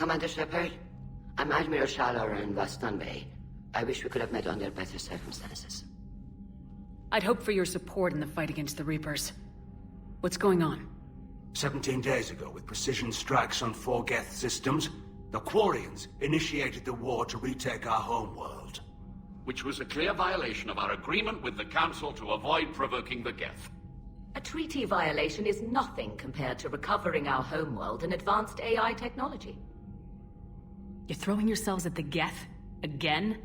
Commander Shepard, I'm Admiral Shallower in Old.Asnomeol. I wish we could have met under better circumstances. I'd hope for your support in the fight against the Reapers. What's going on? 17 days ago, with precision strikes on 4 geth systems, the quarians initiated the war to retake our homeworld. Which was a clear violation of our agreement with the Council to avoid provoking the geth. A treaty violation is nothing compared to recovering our homeworld and advanced AI technology. You're throwing yourselves at the geth? Again?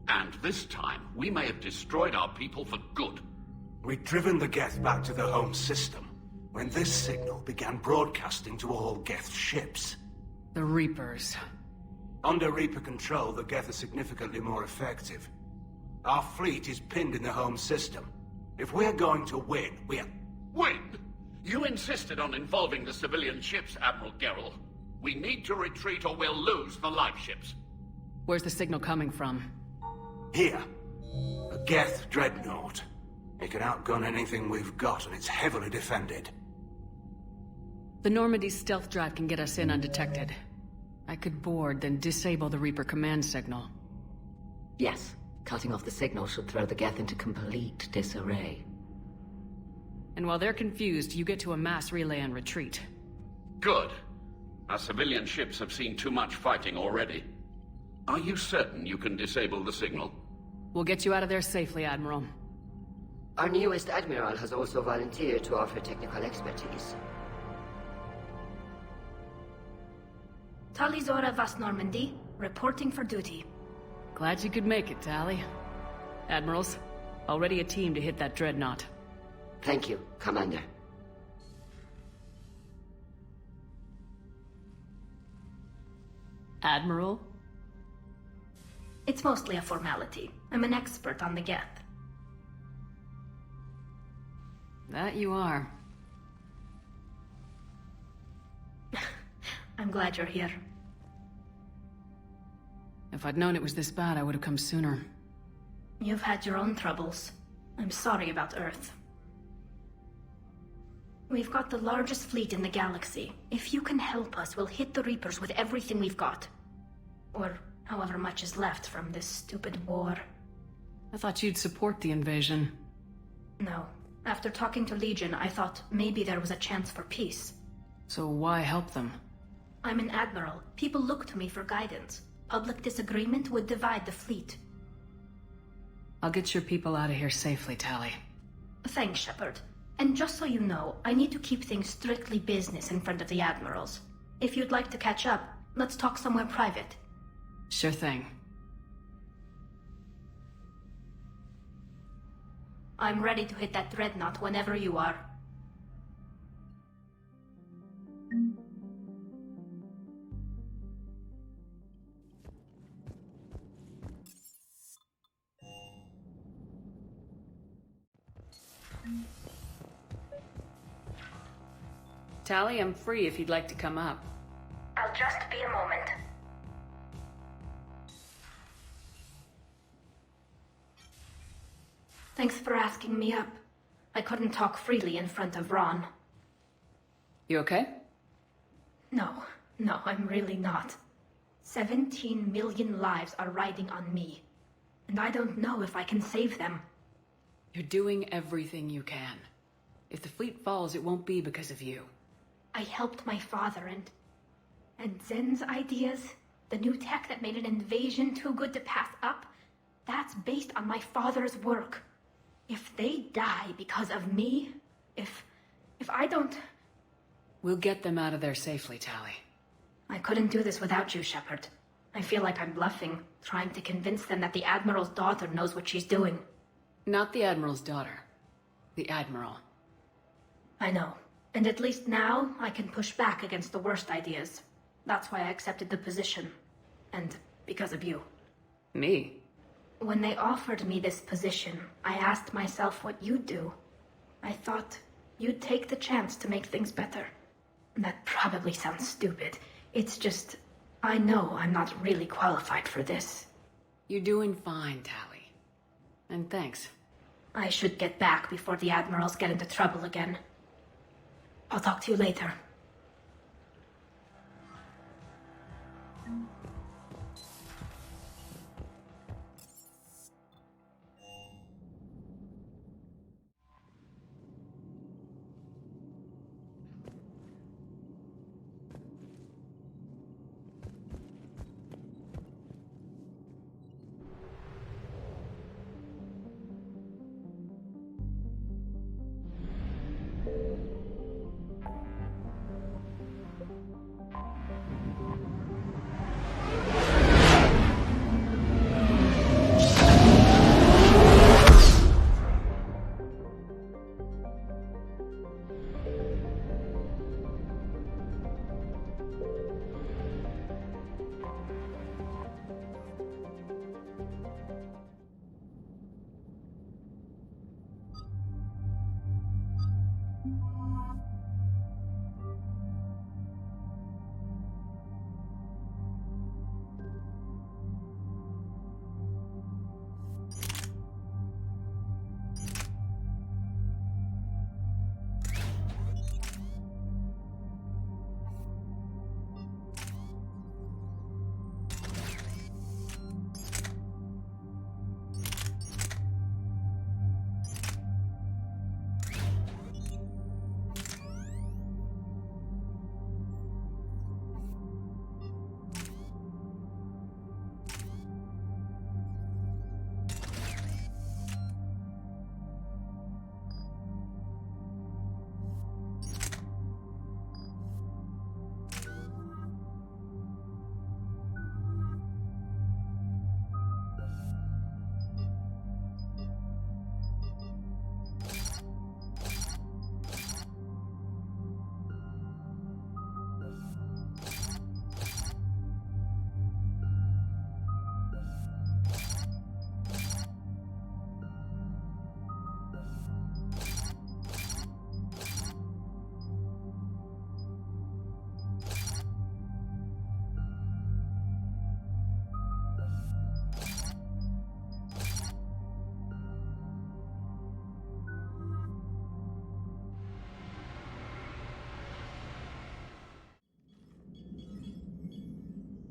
And this time, we may have destroyed our people for good. We'd driven the geth back to the home system, when this signal began broadcasting to all geth ships. The Reapers. Under Reaper control, the geth are significantly more effective. Our fleet is pinned in the home system. If we're going to win, we're... Win? You insisted on involving the civilian ships, Admiral Gerrel. We need to retreat or we'll lose the live ships. Where's the signal coming from? Here. A geth dreadnought. It can outgun anything we've got, and it's heavily defended. The Normandy's stealth drive can get us in undetected. I could board, then disable the Reaper command signal. Yes, cutting off the signal should throw the geth into complete disarray. And while they're confused, you get to a mass relay and retreat. Good. Our civilian ships have seen too much fighting already. Are you certain you can disable the signal? We'll get you out of there safely, Admiral. Our newest Admiral has also volunteered to offer technical expertise. Talizora Vas Normandy, reporting for duty. Glad you could make it, Tally. Admirals, already a team to hit that dreadnought. Thank you, Commander. Admiral? It's mostly a formality. I'm an expert on the geth. That you are. I'm glad you're here. If I'd known it was this bad, I would have come sooner. You've had your own troubles. I'm sorry about Earth. We've got the largest fleet in the galaxy. If you can help us, we'll hit the Reapers with everything we've got. Or however much is left from this stupid war. I thought you'd support the invasion. No. After talking to Legion, I thought maybe there was a chance for peace. So why help them? I'm an admiral. People look to me for guidance. Public disagreement would divide the fleet. I'll get your people out of here safely, Tally. Thanks, Shepard. And just so you know, I need to keep things strictly business in front of the admirals. If you'd like to catch up, let's talk somewhere private. Sure thing. I'm ready to hit that dreadnought whenever you are. Tally, I'm free if you'd like to come up. I'll just be a moment. Thanks for asking me up. I couldn't talk freely in front of Ron. You okay? No, I'm really not. 17 million lives are riding on me. And I don't know if I can save them. You're doing everything you can. If the fleet falls, it won't be because of you. I helped my father and Zen's ideas, the new tech that made an invasion too good to pass up, that's based on my father's work. If they die because of me, if I don't... We'll get them out of there safely, Tally. I couldn't do this without you, Shepard. I feel like I'm bluffing, trying to convince them that the Admiral's daughter knows what she's doing. Not the Admiral's daughter. The Admiral. I know. And at least now, I can push back against the worst ideas. That's why I accepted the position. And because of you. Me? When they offered me this position, I asked myself what you'd do. I thought you'd take the chance to make things better. That probably sounds stupid. It's just, I know I'm not really qualified for this. You're doing fine, Tally. And thanks. I should get back before the Admirals get into trouble again. I'll talk to you later.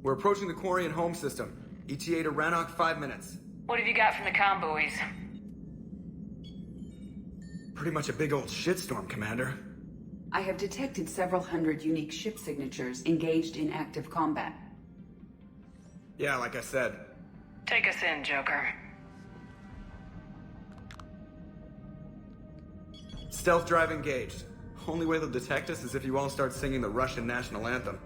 We're approaching the Quarian home system. ETA to Rannoch, 5 minutes. What have you got from the comm buoys? Pretty much a big old shitstorm, Commander. I have detected several hundred unique ship signatures engaged in active combat. Yeah, like I said. Take us in, Joker. Stealth drive engaged. Only way they'll detect us is if you all start singing the Russian national anthem.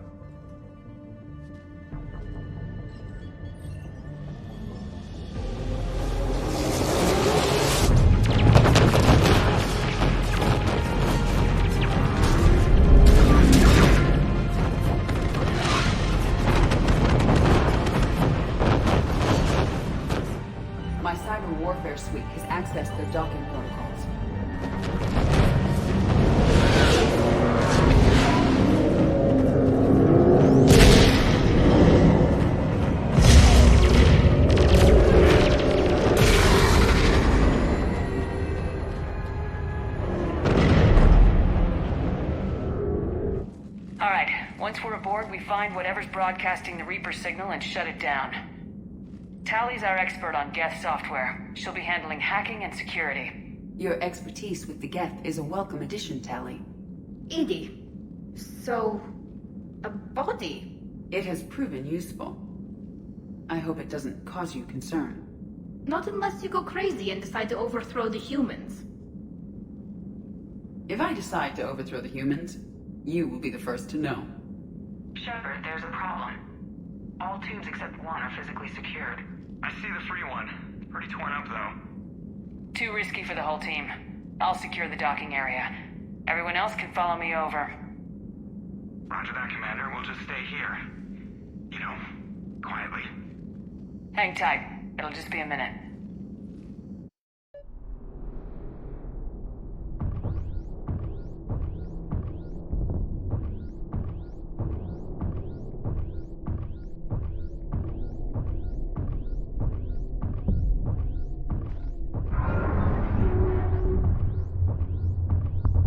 My cyber warfare suite has accessed their docking protocols. All right, once we're aboard, we find whatever's broadcasting the Reaper signal and shut it down. Tally's our expert on geth software. She'll be handling hacking and security. Your expertise with the geth is a welcome addition, Tally. Edie, so... a body? It has proven useful. I hope it doesn't cause you concern. Not unless you go crazy and decide to overthrow the humans. If I decide to overthrow the humans, you will be the first to know. Shepard, there's a problem. All tubes except one are physically secured. I see the free one. Pretty torn up, though. Too risky for the whole team. I'll secure the docking area. Everyone else can follow me over. Roger that, Commander. We'll just stay here. You know, quietly. Hang tight. It'll just be a minute.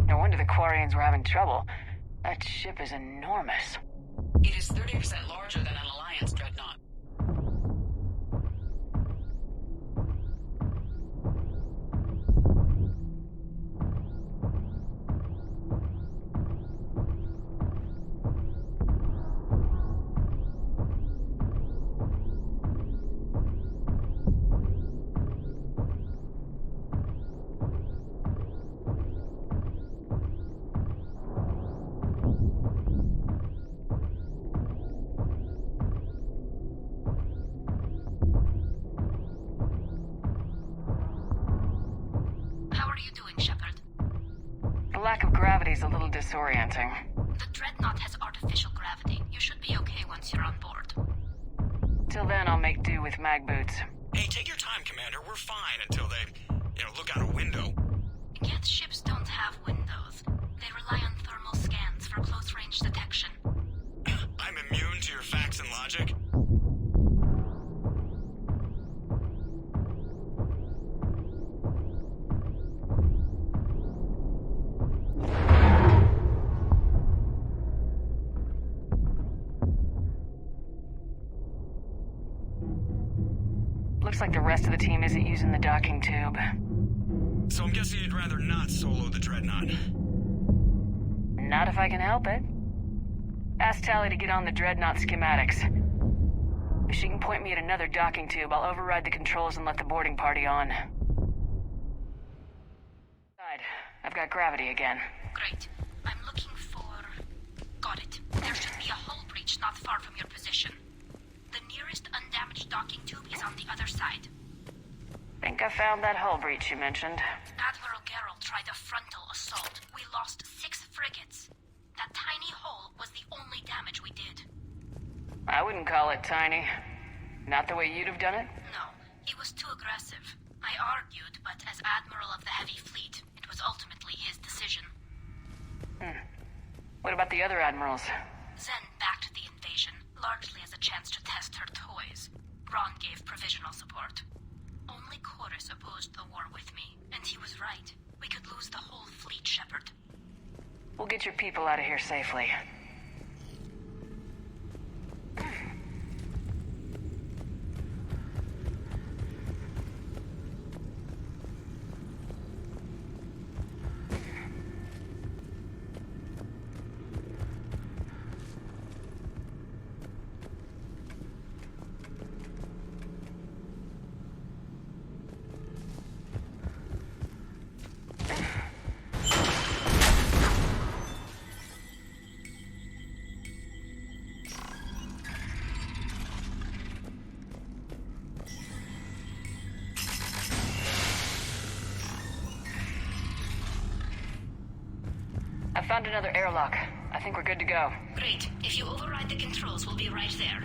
No wonder the quarians were having trouble. That ship is enormous. It is 30% larger than an Alliance dreadnought. The lack of gravity is a little disorienting. The Dreadnought has artificial gravity. You should be okay once you're on board. Till then, I'll make do with mag boots. Hey, take your time, Commander. We're fine until they, look out a window. Geth ships don't have windows. They rely on thermal scans for close-range detection. I'm immune to your facts and logic. Looks like the rest of the team isn't using the docking tube. So I'm guessing you'd rather not solo the Dreadnought. Not if I can help it. Ask Tally to get on the Dreadnought schematics. If she can point me at another docking tube, I'll override the controls and let the boarding party on. I've got gravity again. Great. I'm looking for... Got it. There should be a hull breach not far from your position. The nearest undamaged docking tube is on the other side. Think I found that hull breach you mentioned. Admiral Geralt tried a frontal assault. We lost 6 frigates. That tiny hole was the only damage we did. I wouldn't call it tiny. Not the way you'd have done it? No, he was too aggressive. I argued, but as Admiral of the Heavy Fleet, it was ultimately his decision. What about the other admirals? Zen backed the invasion, largely as a chance to test her toys. Ron gave provisional support. Only Chorus opposed the war with me, and he was right. We could lose the whole fleet, Shepard. We'll get your people out of here safely. I found another airlock. I think we're good to go. Great. If you override the controls, we'll be right there.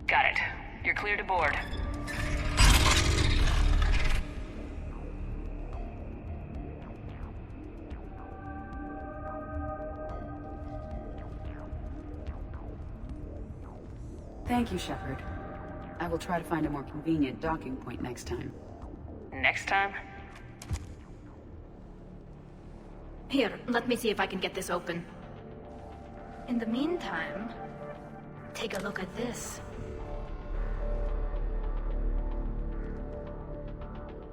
Got it. You're clear to board. Thank you, Shepard. I will try to find a more convenient docking point next time. Next time? Here, let me see if I can get this open. In the meantime, take a look at this.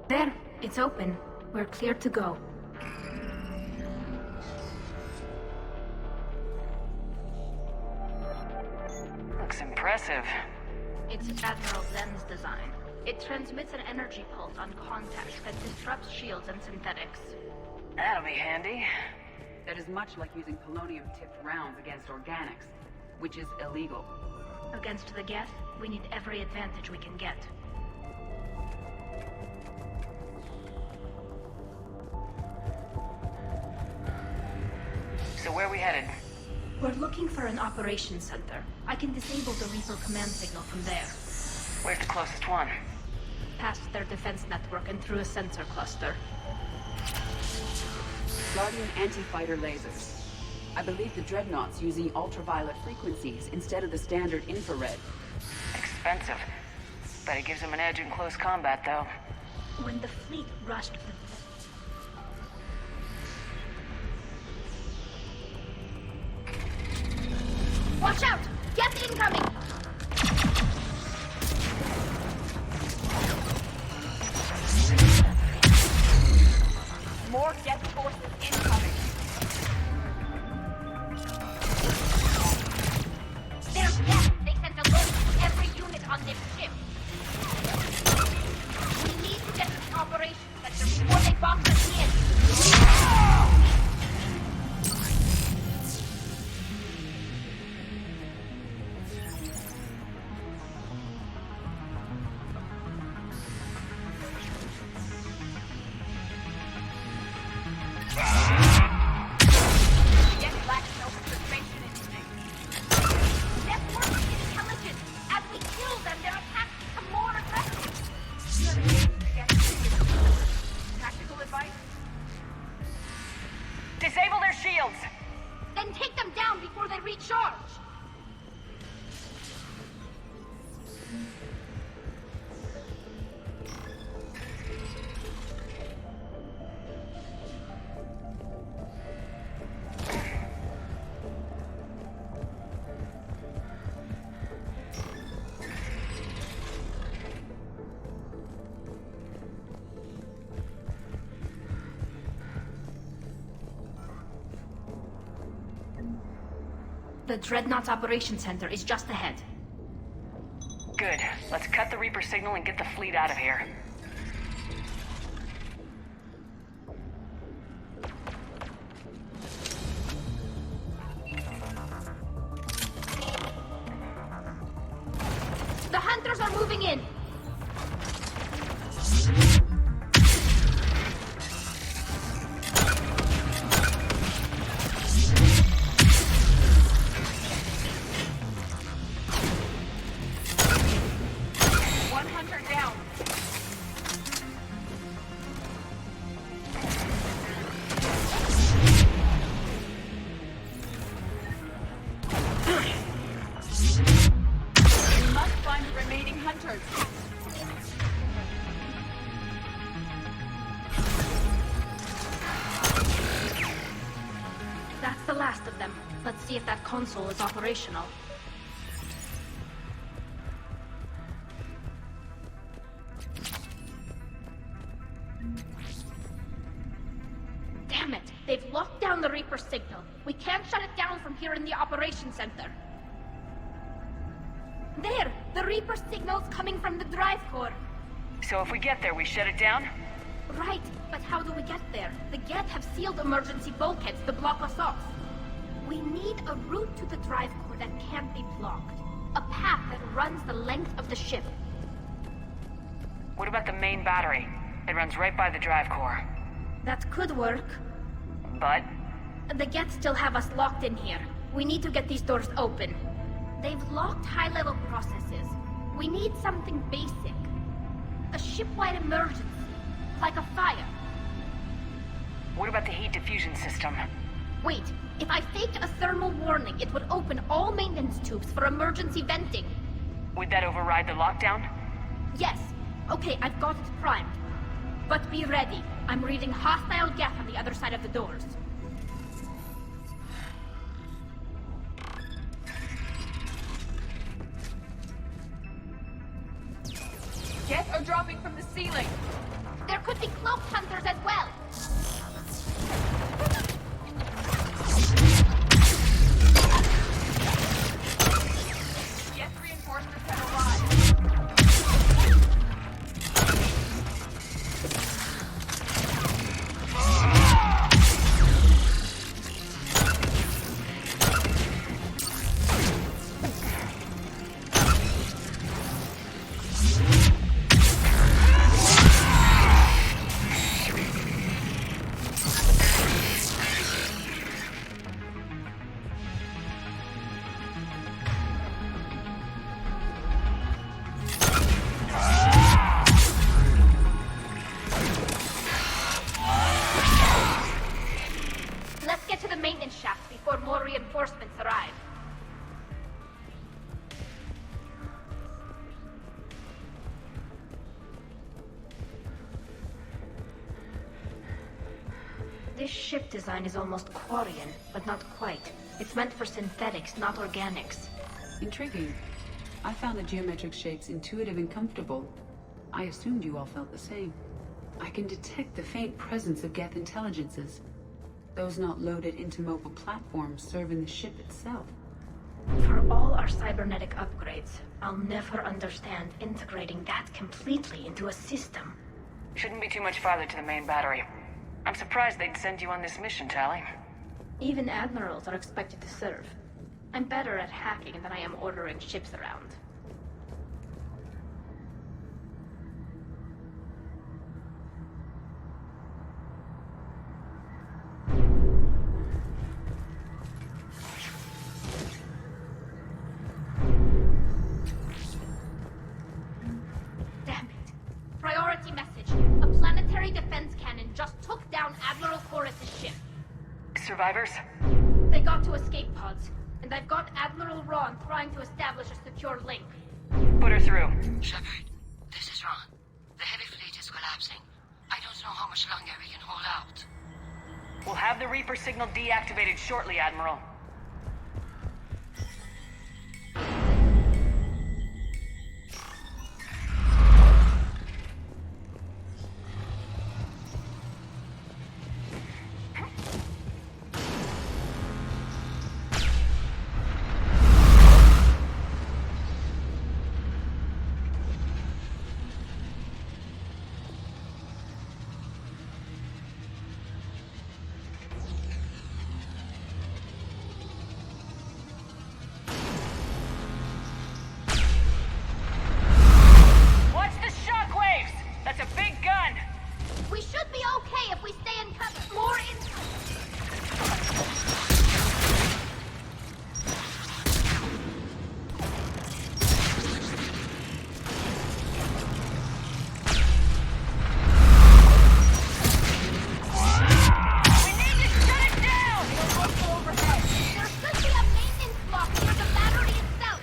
There, it's open. We're clear to go. Looks impressive. It's Admiral Zen's design. It transmits an energy pulse on contact that disrupts shields and synthetics. That'll be handy. That is much like using polonium-tipped rounds against organics, which is illegal. Against the geth, we need every advantage we can get. So where are we headed? We're looking for an operations center. I can disable the Reaper command signal from there. Where's the closest one? Past their defense network and through a sensor cluster. Guardian anti-fighter lasers. I believe the Dreadnought's using ultraviolet frequencies instead of the standard infrared. Expensive. Bet it gives him an edge in close combat, though. When the fleet rushed the... Watch out! Geth incoming! More Geth forces incoming. There's Geth! They sent alerts to every unit on this ship. We need to get to the operations center before they box us in. Geth lacks self-preservation instincts. Network intelligence! As we kill them, their attacks become more aggressive. Tactical advice? Disable their shields! Then take them down before they recharge! The Dreadnought's Operations Center is just ahead. Good. Let's cut the Reaper signal and get the fleet out of here. The Hunters are moving in! One hunter down. We must find the remaining hunters. That's the last of them. Let's see if that console is operational. Damn it! They've locked down the Reaper signal. We can't shut it down from here in the Operations Center. There! The Reaper signal's coming from the drive core. So if we get there, we shut it down? Right, but how do we get there? The Geth have sealed emergency bulkheads to block us off. We need a route to the drive core that can't be blocked. A path that runs the length of the ship. What about the main battery? It runs right by the drive core. That could work. But The Geth still have us locked in here. We need to get these doors open. They've locked high-level processes. We need something basic. A ship-wide emergency. Like a fire. what about the heat diffusion system? Wait, if I faked a thermal warning, it would open all maintenance tubes for emergency venting. Would that override the lockdown? Yes. Okay, I've got it primed. But be ready. I'm reading hostile geth on the other side of the doors. Geth are dropping from the ceiling. There could be cloaked hunters as well. Geth reinforcements have arrived. This ship design is almost quarian, but not quite. It's meant for synthetics, not organics. Intriguing. I found the geometric shapes intuitive and comfortable. I assumed you all felt the same. I can detect the faint presence of geth intelligences. Those not loaded into mobile platforms serving the ship itself. For all our cybernetic upgrades, I'll never understand integrating that completely into a system. Shouldn't be too much farther to the main battery. I'm surprised they'd send you on this mission, Tally. Even admirals are expected to serve. I'm better at hacking than I am ordering ships around. Damn it. Priority message. A planetary defense cannon just took down Admiral Chorus's ship. Survivors? They got to escape pods, and I've got Admiral Ron trying to establish a secure link. Put her through. Shepard, this is Ron. The heavy fleet is collapsing. I don't know how much longer we can hold out. We'll have the Reaper signal deactivated shortly, Admiral. We should be okay if we stay in cover. More in... We need to shut it down! overhead. There should be a maintenance block near the battery itself.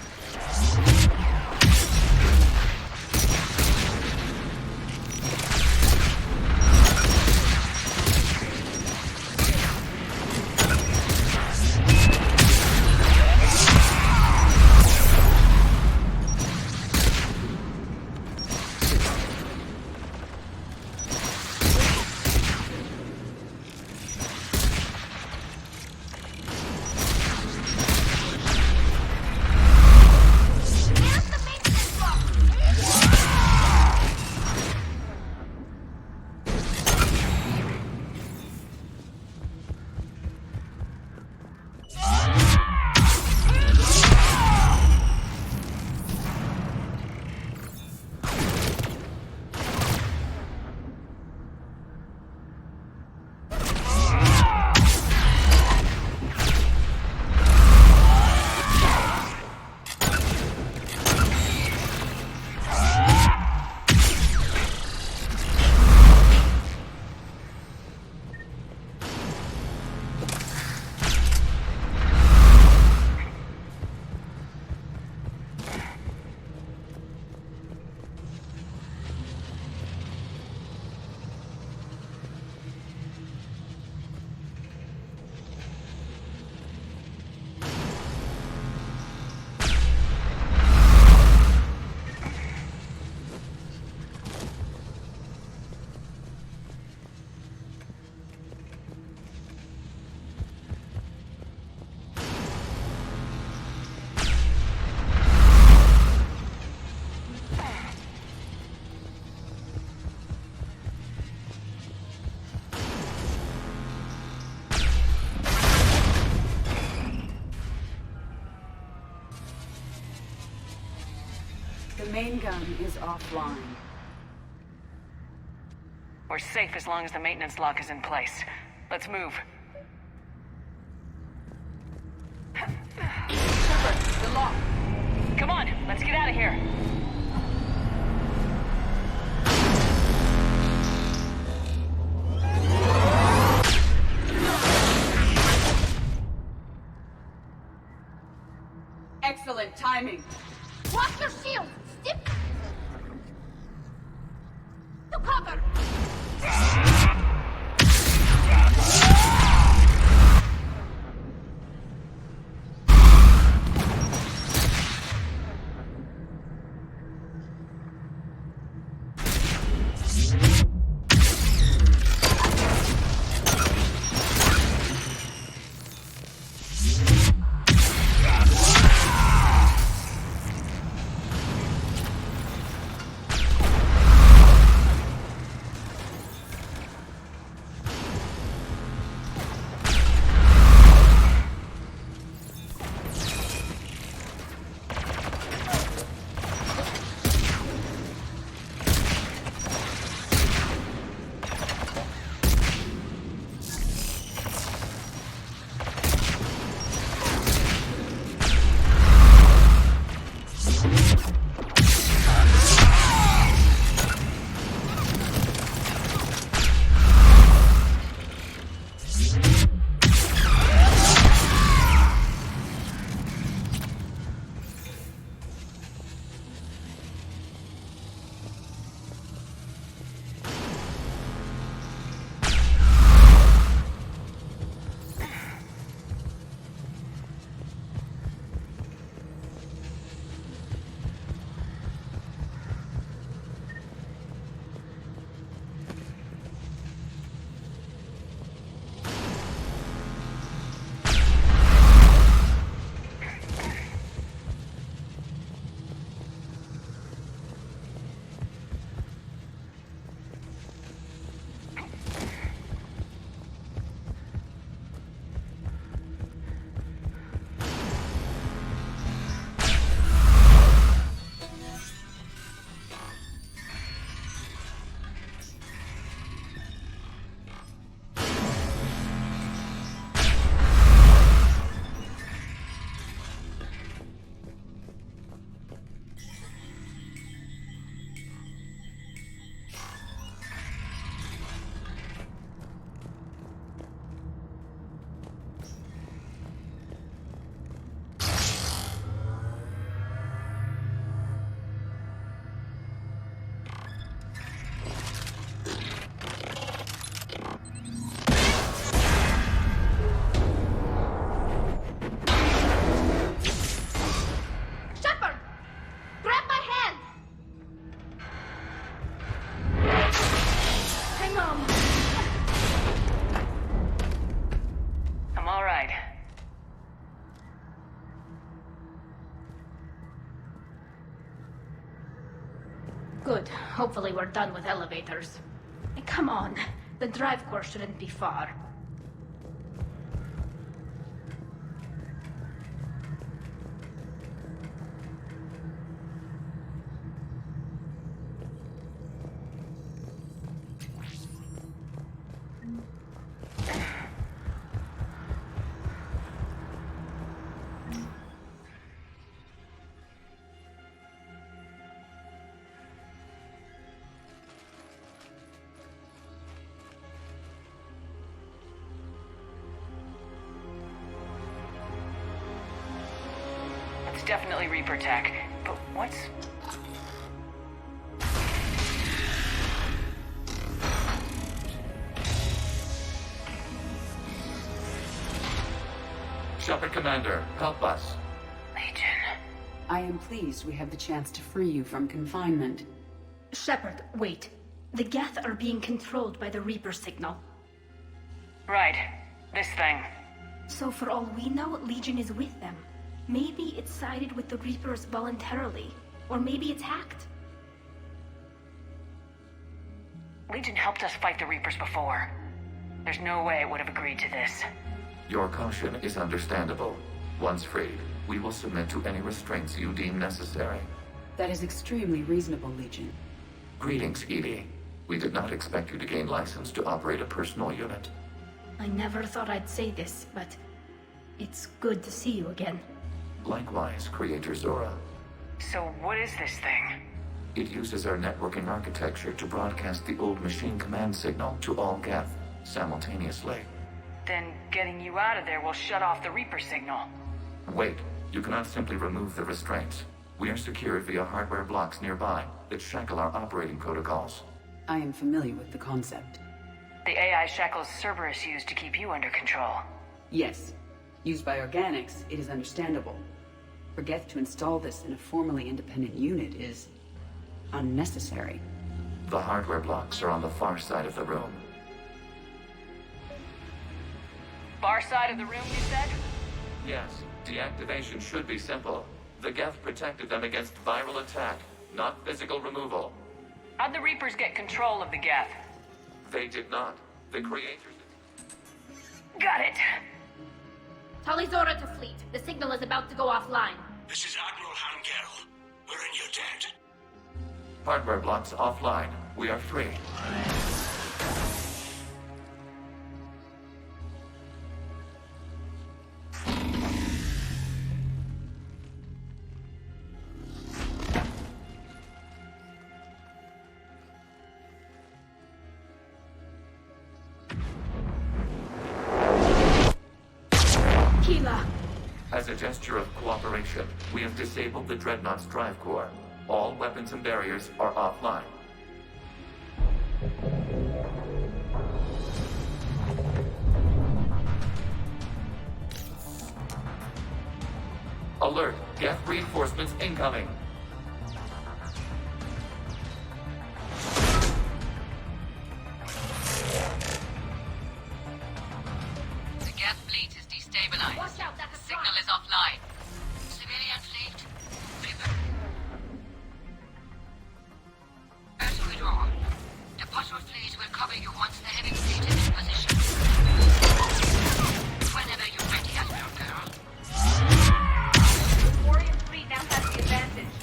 The main gun is offline. We're safe as long as the maintenance lock is in place. Let's move. Shepard, the lock. Come on, let's get out of here. Excellent timing. Watch your shield! Stick to cover! Good. Hopefully we're done with elevators. And come on, the drive course shouldn't be far. It's definitely Reaper tech, but what's... Shepard Commander, help us. Legion. I am pleased we have the chance to free you from confinement. Shepard, wait. The Geth are being controlled by the Reaper signal. Right. This thing. So for all we know, Legion is with them. Maybe it sided with the Reapers voluntarily. Or maybe it's hacked. Legion helped us fight the Reapers before. There's no way it would have agreed to this. Your caution is understandable. Once freed, we will submit to any restraints you deem necessary. That is extremely reasonable, Legion. Greetings, Edie. We did not expect you to gain license to operate a personal unit. I never thought I'd say this, but it's good to see you again. Likewise, Creator Zora. So what is this thing? It uses our networking architecture to broadcast the old machine command signal to all geth simultaneously. Then getting you out of there will shut off the Reaper signal. Wait, you cannot simply remove the restraints. We are secured via hardware blocks nearby that shackle our operating protocols. I am familiar with the concept. The AI shackles Cerberus used to keep you under control. Yes. Used by organics, it is understandable. For Geth to install this in a formally independent unit is unnecessary. The hardware blocks are on the far side of the room. Far side of the room, you said? Yes, deactivation should be simple. The geth protected them against viral attack, not physical removal. How'd the Reapers get control of the Geth? They did not. The creators... Got it! Tali Zora to fleet. The signal is about to go offline. This is Admiral Hangel. We're in your debt. Hardware blocks offline. We are free. As a gesture of cooperation, we have disabled the Dreadnought's drive core. All weapons and barriers are offline. Alert! Geth reinforcements incoming! The Geth fleet is destabilized. Watch out, that's a Signal is offline. Civilian fleet, prepare to withdraw. The patrol fleet will cover you once the heavy fleet is in position. Whenever you're ready, Admiral Girl. The Quarian fleet now has the advantage.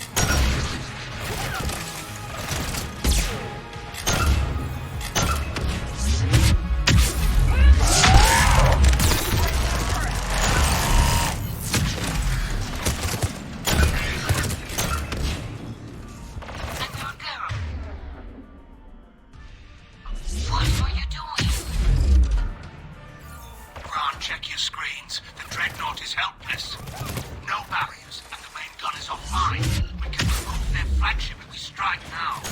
Check your screens. The Dreadnought is helpless. No barriers, and the main gun is offline. We can remove their flagship if we strike now.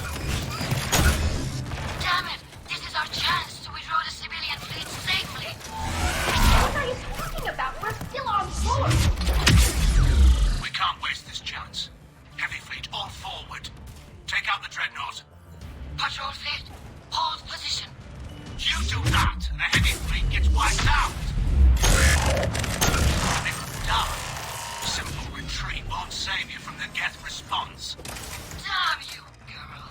Damn it! This is our chance to withdraw the civilian fleet safely. What are you talking about? We're still on board. We can't waste this chance. Heavy fleet, all forward. Take out the Dreadnought. Patrol fleet, hold position. You do that, and the heavy fleet gets wiped out. If done, simple retreat won't save you from the Geth response. Damn you, girl.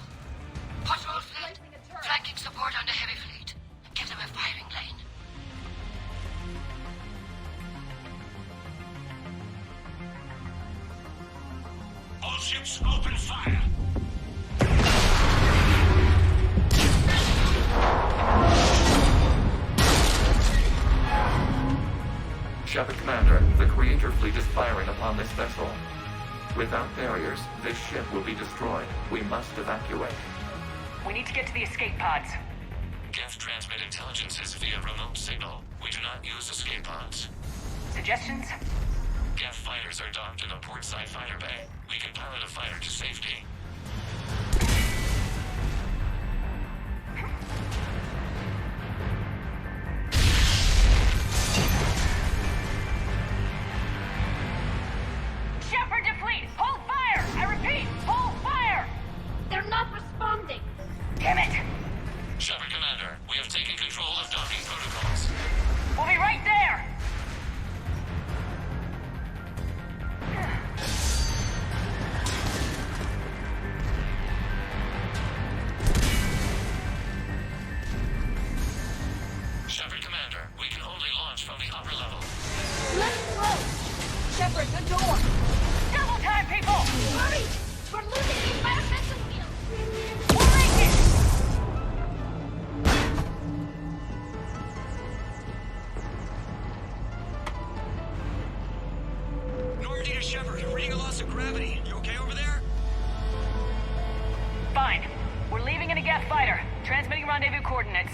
ships, open fire! Shepard Commander, the Creator fleet is firing upon this vessel. Without barriers, this ship will be destroyed. We must evacuate. We need to get to the escape pods. Geth transmit intelligences via remote signal. We do not use escape pods. Suggestions? Geth fighters are docked in a portside fighter bay. We can pilot a fighter to safety. Shepard to fleet! Hold fire! I repeat, hold fire! They're not responding. Damn it! Shepard Commander, we have taken control of docking protocols. We'll be right there! Shepard Commander, we can only launch from the upper level. Let's go! Shepard, the door! Double time, people! Hurry! We're losing the environmental field! We'll make it! Normandy to Shepard, reading a loss of gravity. You okay over there? Fine. We're leaving in a geth fighter. Transmitting rendezvous coordinates.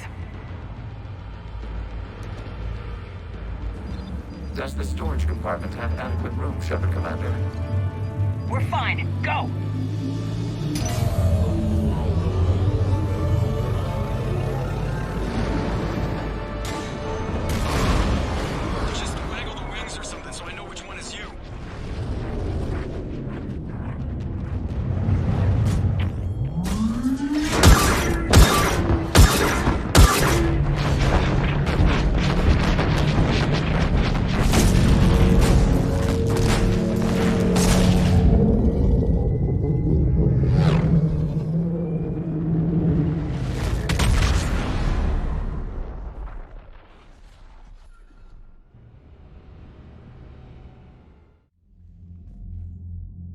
Does the storage compartment have adequate room, Shepard Commander? We're fine. Go! Just waggle the wings or something so I know which one is you.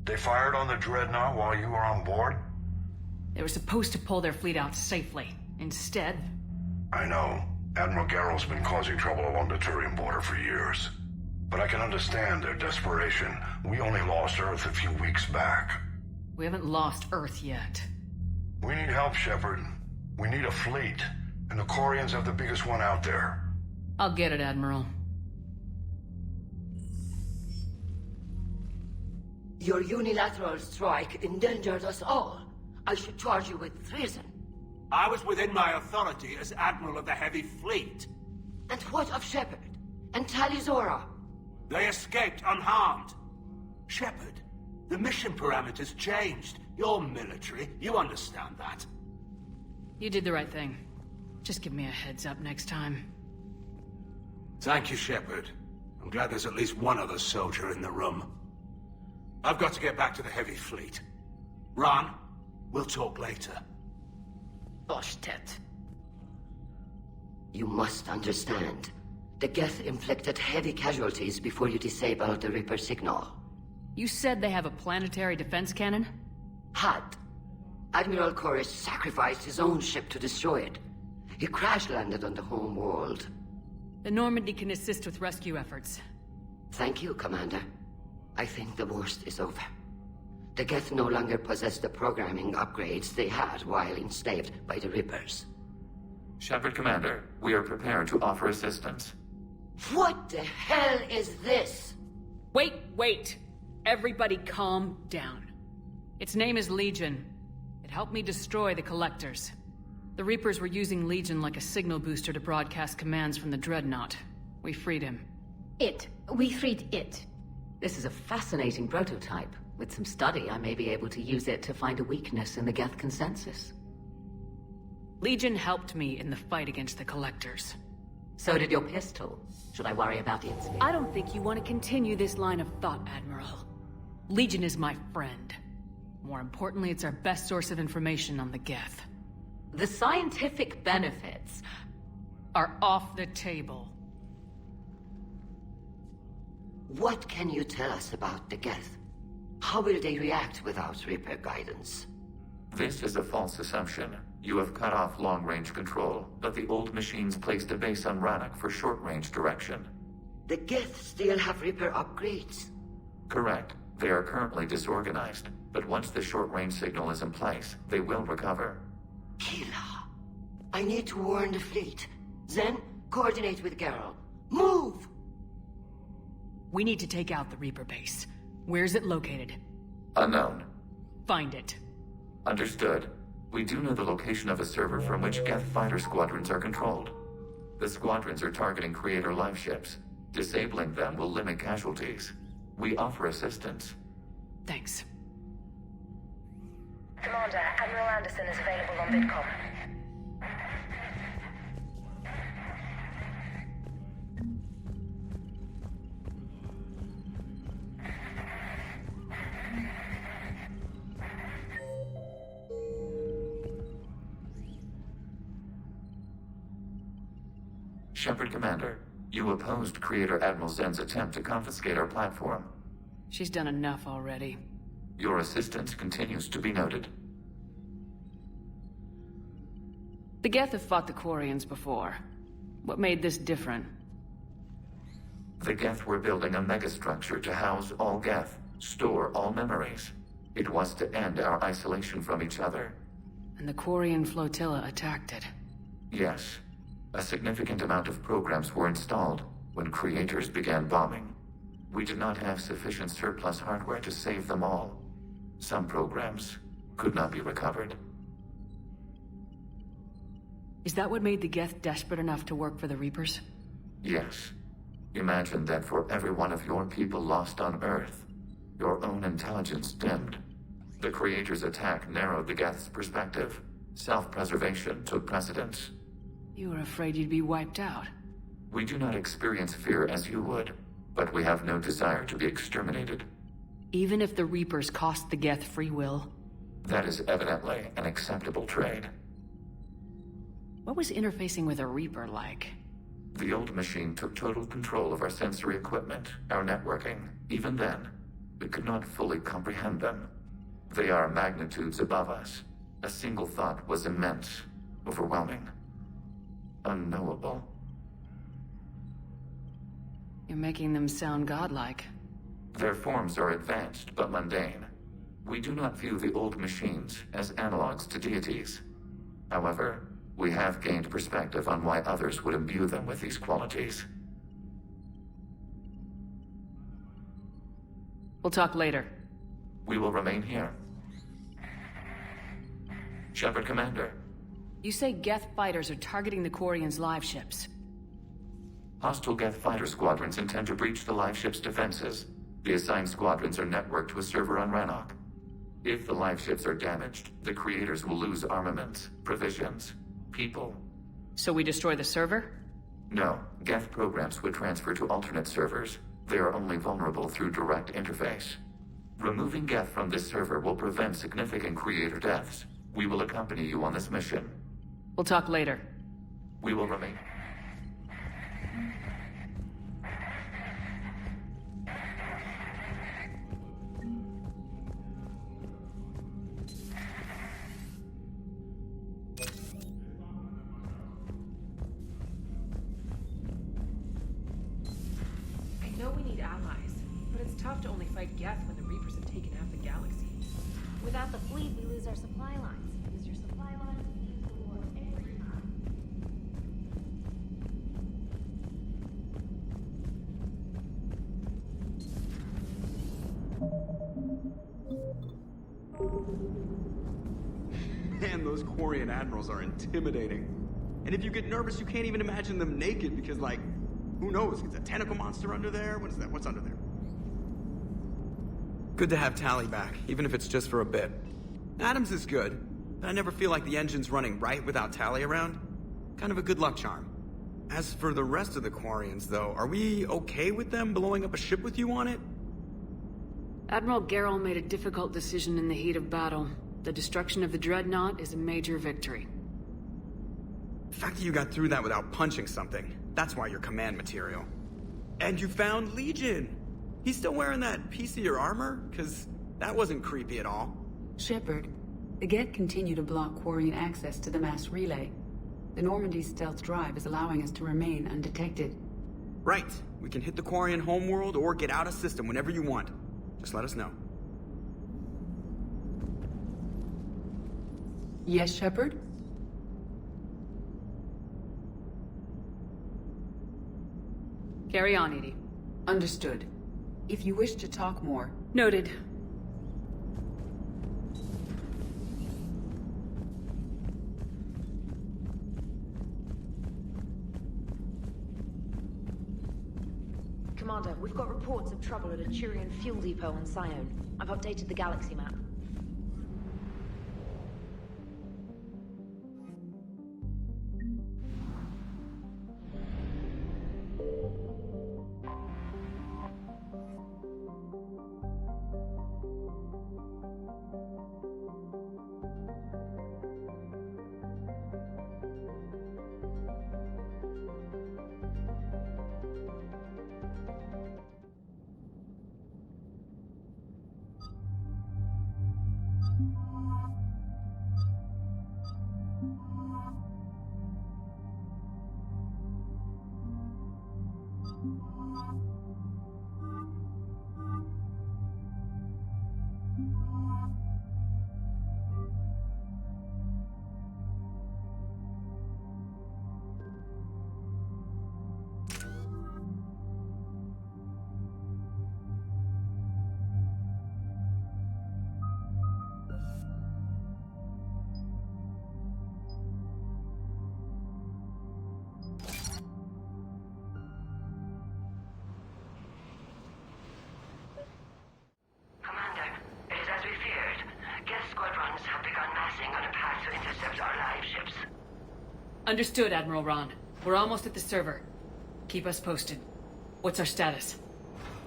They fired on the Dreadnought while you were on board? They were supposed to pull their fleet out safely. Instead... I know. Admiral Garrel's been causing trouble along the Turian border for years. But I can understand their desperation. We only lost Earth a few weeks back. We haven't lost Earth yet. We need help, Shepard. We need a fleet. And the quarians have the biggest one out there. I'll get it, Admiral. Your unilateral strike endangered us all. I should charge you with treason. I was within my authority as Admiral of the Heavy Fleet. And what of Shepard? And Talizora? They escaped unharmed. Shepard, the mission parameters changed. You're military. You understand that. You did the right thing. Just give me a heads up next time. Thank you, Shepard. I'm glad there's at least one other soldier in the room. I've got to get back to the Heavy Fleet. Ron, we'll talk later. Oshtet. You must understand. The geth inflicted heavy casualties before you disabled the Reaper signal. You said they have a planetary defense cannon? Had. Admiral Koris sacrificed his own ship to destroy it. He crash-landed on the home world. The Normandy can assist with rescue efforts. Thank you, Commander. I think the worst is over. The geth no longer possess the programming upgrades they had while enslaved by the Reapers. Shepard Commander, we are prepared to offer assistance. What the hell is this? Wait! Everybody calm down. Its name is Legion. It helped me destroy the Collectors. The Reapers were using Legion like a signal booster to broadcast commands from the Dreadnought. We freed him. We freed it. This is a fascinating prototype. With some study, I may be able to use it to find a weakness in the geth consensus. Legion helped me in the fight against the Collectors. So did your pistol. Should I worry about its fate? I don't think you want to continue this line of thought, Admiral. Legion is my friend. More importantly, it's our best source of information on the geth. The scientific benefits are off the table. What can you tell us about the geth? How will they react without Reaper guidance? This is a false assumption. You have cut off long-range control, but the old machines placed a base on Rannoch for short-range direction. The geth still have Reaper upgrades? Correct. They are currently disorganized, but once the short-range signal is in place, they will recover. Kila, I need to warn the fleet. Then, coordinate with Geralt. Move! We need to take out the Reaper base. Where's it located? Unknown. Find it. Understood. We do know the location of a server from which geth fighter squadrons are controlled. The squadrons are targeting Creator live ships. Disabling them will limit casualties. We offer assistance. Thanks. Commander, Admiral Anderson is available on VidCom. Shepard Commander, you opposed Creator Admiral Zen's attempt to confiscate our platform. She's done enough already. Your assistance continues to be noted. The Geth have fought the Quarians before. What made this different? The Geth were building a megastructure to house all Geth, store all memories. It was to end our isolation from each other. And the Quarian flotilla attacked it. Yes. A significant amount of programs were installed when Creators began bombing. We did not have sufficient surplus hardware to save them all. Some programs could not be recovered. Is that what made the Geth desperate enough to work for the Reapers? Yes. Imagine that for every one of your people lost on Earth, your own intelligence dimmed. The Creators' attack narrowed the Geth's perspective. Self-preservation took precedence. You were afraid you'd be wiped out. We do not experience fear as you would, but we have no desire to be exterminated. Even if the Reapers cost the Geth free will? That is evidently an acceptable trade. What was interfacing with a Reaper like? The old machine took total control of our sensory equipment, our networking. Even then, we could not fully comprehend them. They are magnitudes above us. A single thought was immense, overwhelming, unknowable. You're making them sound godlike. Their forms are advanced but mundane. We do not view the old machines as analogs to deities. However, we have gained perspective on why others would imbue them with these qualities. We'll talk later. We will remain here. Shepard Commander. You say Geth fighters are targeting the Quarians' live ships. Hostile Geth fighter squadrons intend to breach the live ship's defenses. The assigned squadrons are networked to a server on Rannoch. If the live ships are damaged, the Creators will lose armaments, provisions, people. So we destroy the server? No, Geth programs would transfer to alternate servers. They are only vulnerable through direct interface. Removing Geth from this server will prevent significant Creator deaths. We will accompany you on this mission. We'll talk later. We will remain. I know we need allies, but it's tough to only fight Geth when the Reapers have taken half the galaxy. Without the fleet, we lose our supply lines. Lose your supply lines, we lose the war every time. Man, those Quarian admirals are intimidating. And if you get nervous, you can't even imagine them naked because, like, who knows? Is a tentacle monster under there? What is that? What's under there? Good to have Tally back, even if it's just for a bit. Adams is good, but I never feel like the engine's running right without Tally around. Kind of a good luck charm. As for the rest of the Quarians, though, are we okay with them blowing up a ship with you on it? Admiral Geralt made a difficult decision in the heat of battle. The destruction of the Dreadnought is a major victory. The fact that you got through that without punching something, that's why you're command material. And you found Legion! He's still wearing that piece of your armor? Because That wasn't creepy at all. Shepard, the geth continue to block quarian access to the mass relay. The Normandy's stealth drive is allowing us to remain undetected. Right. We can hit the quarian homeworld or get out of system whenever you want. Just let us know. Yes, Shepard? Carry on, Edie. Understood. If you wish to talk more... Noted. Commander, we've got reports of trouble at a Turian fuel depot on Sione. I've updated the galaxy map. Understood, Admiral Ron. We're almost at the server. Keep us posted. What's our status?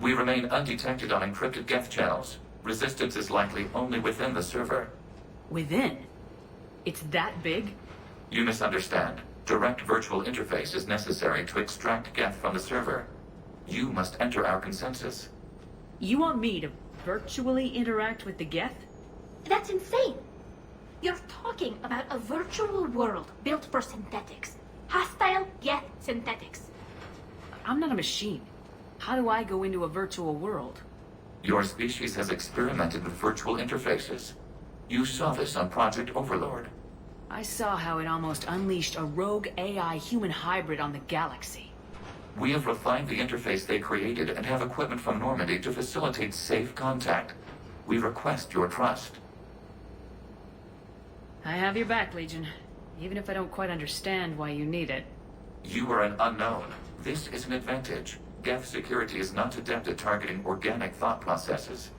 We remain undetected on encrypted geth channels. Resistance is likely only within the server. Within? It's that big? You misunderstand. Direct virtual interface is necessary to extract geth from the server. You must enter our consensus. You want me to virtually interact with the geth? That's insane! You're talking about a virtual world built for synthetics. Hostile, yet synthetics. I'm not a machine. How do I go into a virtual world? Your species has experimented with virtual interfaces. You saw this on Project Overlord. I saw how it almost unleashed a rogue AI human hybrid on the galaxy. We have refined the interface they created and have equipment from Normandy to facilitate safe contact. We request your trust. I have your back, Legion. Even if I don't quite understand why you need it. You are an unknown. This is an advantage. Geth security is not adept at targeting organic thought processes.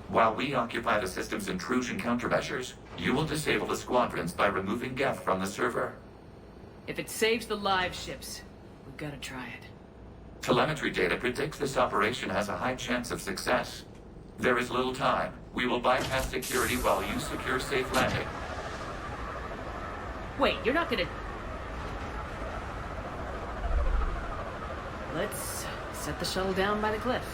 While we occupy the system's intrusion countermeasures, you will disable the squadrons by removing Geth from the server. If it saves the live ships, we've got to try it. Telemetry data predicts this operation has a high chance of success. There is little time. We will bypass security while you secure safe landing. Wait, you're not gonna... Let's set the shuttle down by the cliff.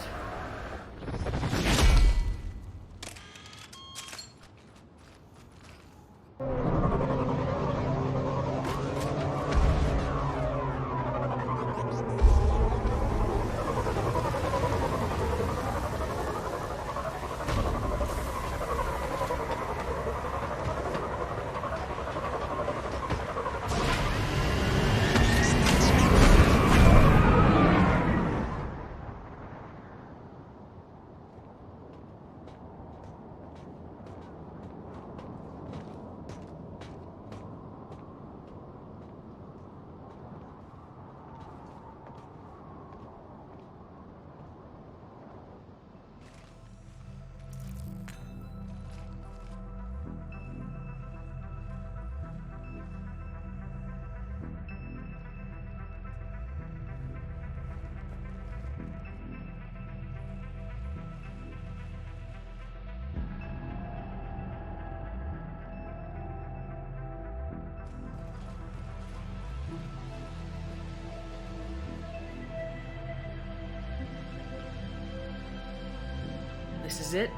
This is it?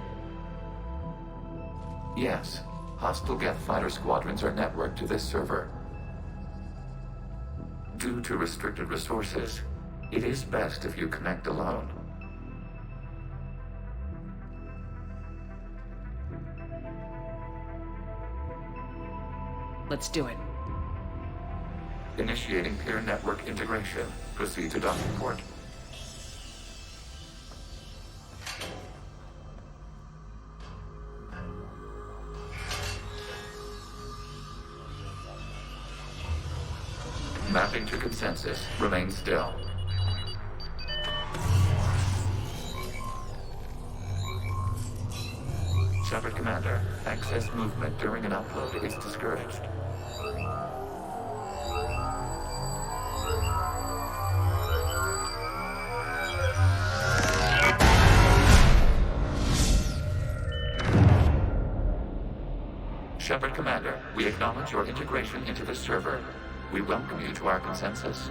Yes. Hostile geth fighter squadrons are networked to this server. Due to restricted resources, it is best if you connect alone. Let's do it. Initiating peer network integration. Proceed to docking port. Mapping to consensus. Remain still. Shepard Commander, access movement during an upload is discouraged. Shepard Commander, we acknowledge your integration into the server. We welcome you to our consensus.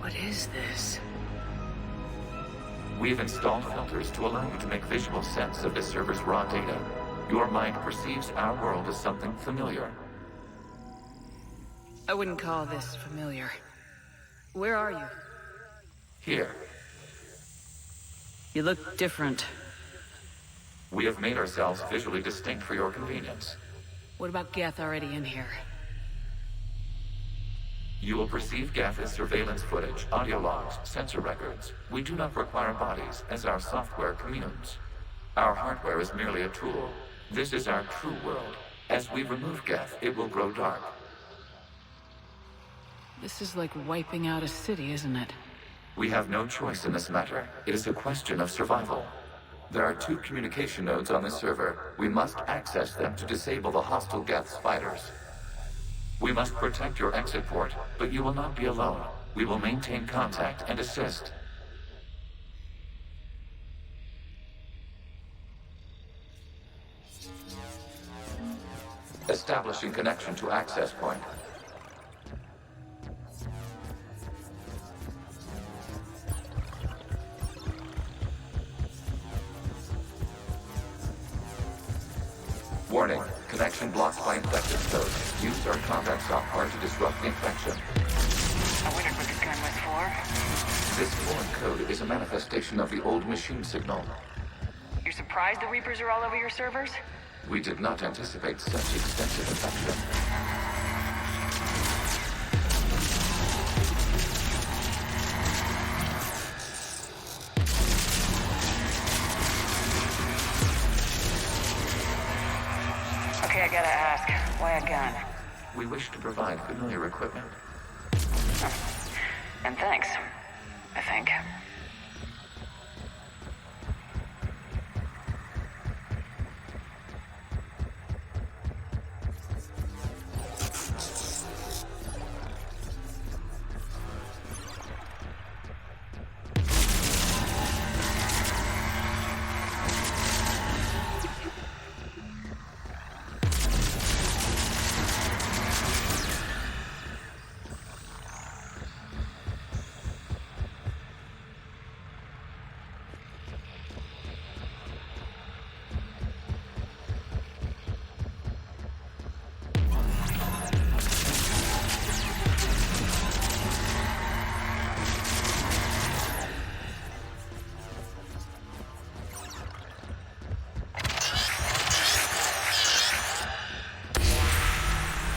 What is this? We've installed filters to allow you to make visual sense of the server's raw data. Your mind perceives our world as something familiar. I wouldn't call this familiar. Where are you? Here. You look different. We have made ourselves visually distinct for your convenience. What about Geth already in here? You will perceive geth as surveillance footage, audio logs, sensor records. We do not require bodies, as our software communes. Our hardware is merely a tool. This is our true world. As we remove geth, it will grow dark. This is like wiping out a city, isn't it? We have no choice in this matter. It is a question of survival. There are 2 communication nodes on the server. We must access them to disable the hostile geth's fighters. We must protect your exit port, but you will not be alone. We will maintain contact and assist. Establishing connection to access point. Warning, connection blocked by infected code. Use our combat software to disrupt the infection. I wondered what this gun was for. This foreign code is a manifestation of the old machine signal. You're surprised the Reapers are all over your servers? We did not anticipate such extensive infection. Okay, I gotta ask, why a gun? We wish to provide familiar equipment. And thanks, I think.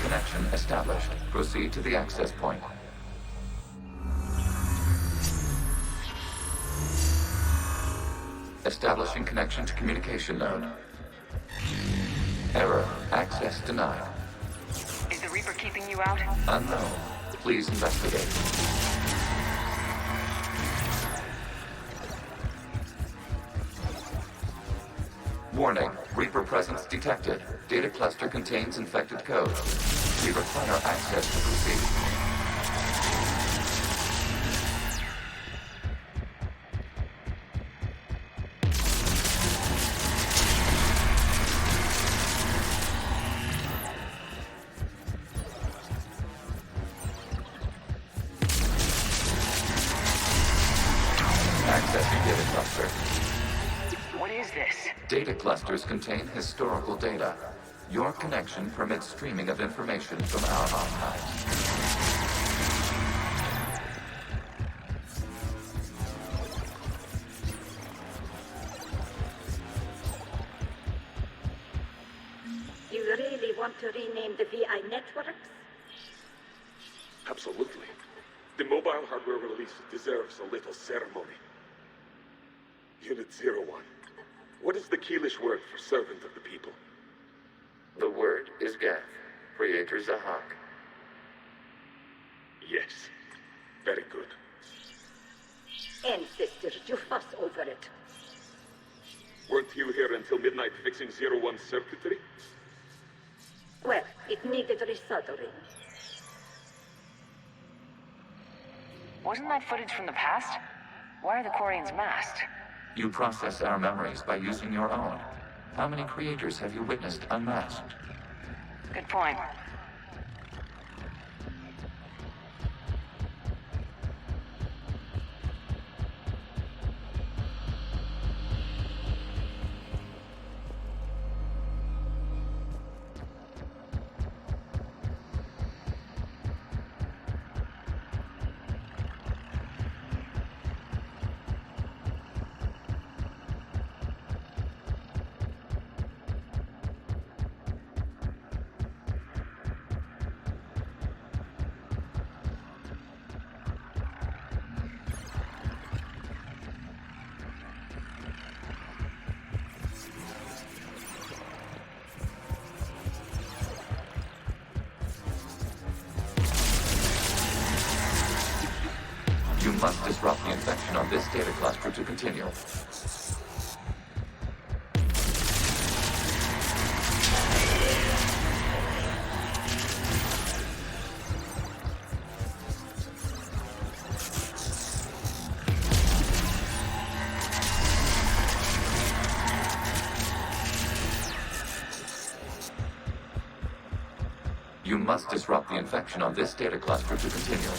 Connection established. Proceed to the access point. Establishing connection to communication node. Error. Access denied. Is the Reaper keeping you out? Unknown. Please investigate. Warning. Reaper presence detected. Data cluster contains infected code. We require access to proceed. Accessing data cluster. What is is this? Data clusters contain historical data. Your connection permits streaming of information from our archives. You really want to rename the VI networks? Absolutely. The mobile hardware release deserves a little ceremony. Unit 01. What is the Keelish word for servant of the people? The word is geth. Creator Zahak. Yes. Very good. Ancestors, you fuss over it. Weren't you here until midnight fixing 01's circuitry? Well, it needed resoldering. Wasn't that footage from the past? Why are the quarians masked? You process our memories by using your own. How many creators have you witnessed unmasked? Good point. You must disrupt the infection on this data cluster to continue. You must disrupt the infection on this data cluster to continue.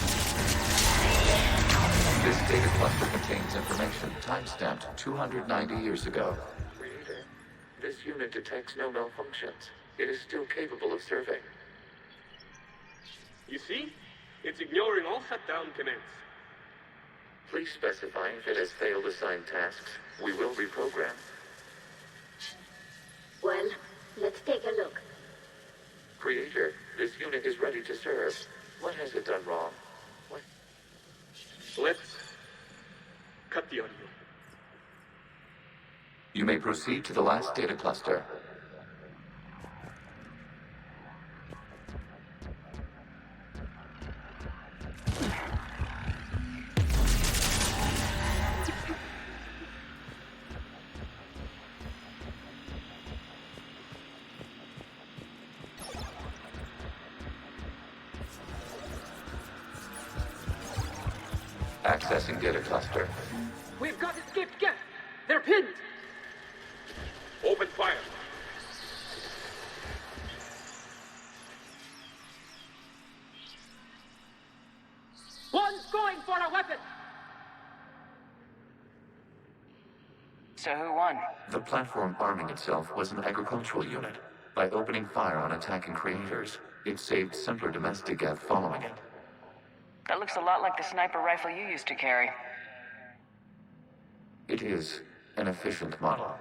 This data cluster contains information time-stamped 290 years ago. Creator, this unit detects no malfunctions. It is still capable of serving. You see? It's ignoring all shutdown commands. Please specify if it has failed assigned tasks. We will reprogram. Well, let's take a look. Creator, this unit is ready to serve. What has it done wrong? What? Let's cut the audio. You may proceed to the last data cluster. Accessing data cluster. We've got escaped geth. They're pinned. Open fire. One's going for a weapon. So who won? The platform arming itself was an agricultural unit. By opening fire on attacking creators, it saved simpler domestic geth following it. That looks a lot like the sniper rifle you used to carry. It is an efficient model.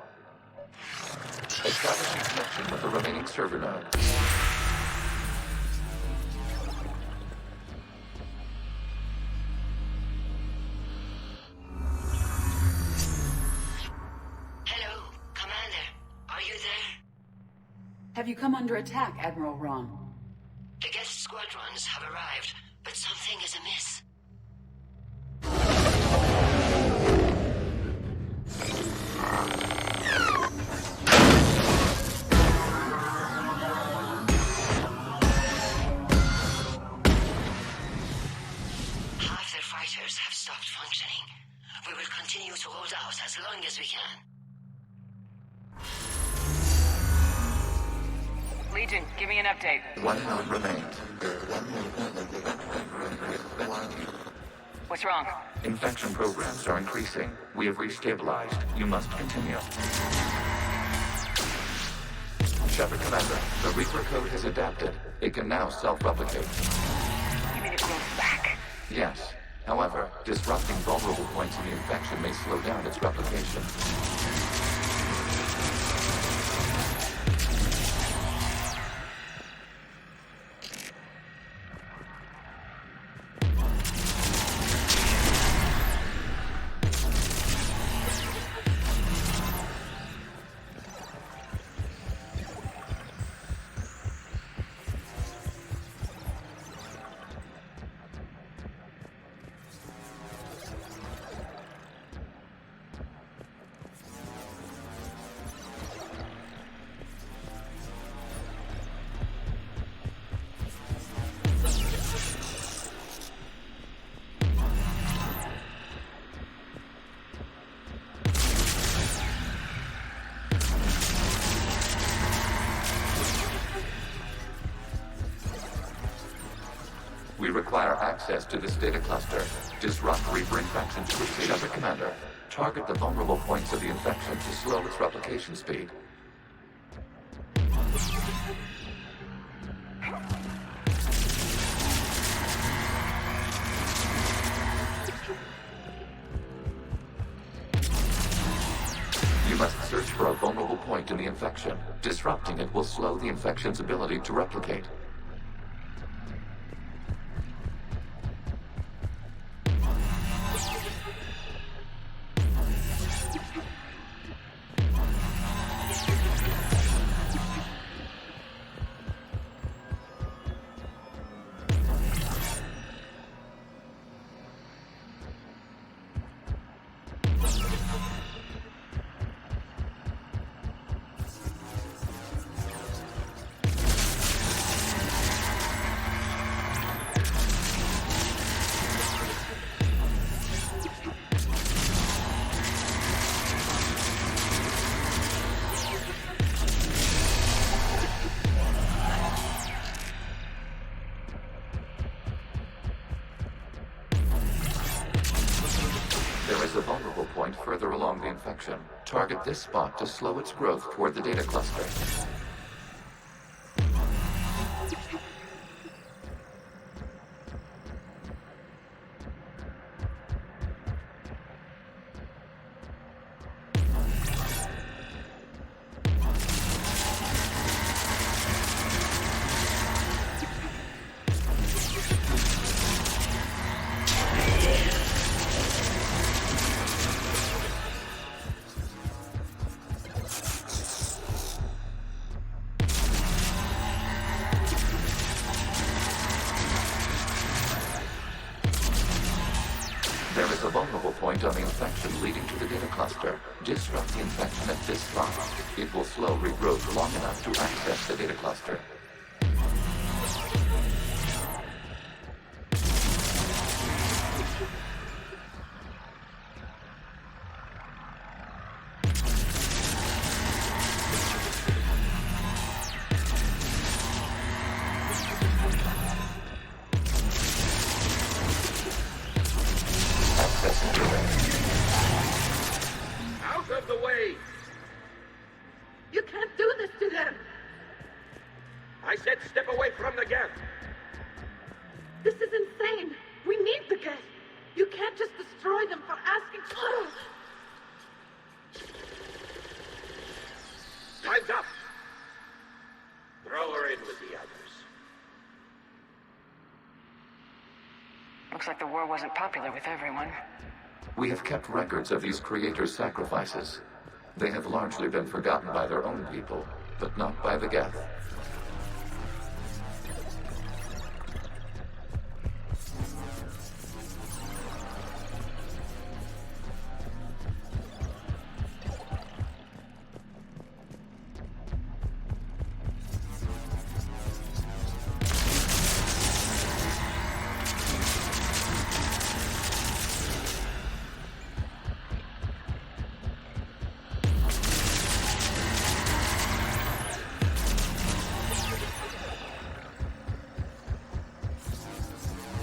Establishing connection with the remaining server node. Hello, Commander. Are you there? Have you come under attack, Admiral Ron? The geth squadrons have arrived, but something is amiss. Half their fighters have stopped functioning. We will continue to hold out as long as we can. Legion, give me an update. One node remains. What's wrong? Infection programs are increasing. We have restabilized. You must continue. Shepard Commander, the Reaper code has adapted. It can now self-replicate. You mean it grows back? Yes. However, disrupting vulnerable points in the infection may slow down its replication. We require access to this data cluster. Disrupt Reaper infection to proceed. Shepard Commander, target the vulnerable points of the infection to slow its replication speed. You must search for a vulnerable point in the infection. Disrupting it will slow the infection's ability to replicate. There is a vulnerable point further along the infection. Target this spot to slow its growth toward the data cluster. There is a vulnerable point on the infection leading to the data cluster. Disrupt the infection at this spot. It will slow regrowth long enough to access the data cluster. Out of the way! You can't do this to them! I said step away from the geth! This is insane! We need the geth! You can't just destroy them for asking... Time's up! Throw her in with the others. Looks like the war wasn't popular with everyone. We have kept records of these creators' sacrifices. They have largely been forgotten by their own people, but not by the geth.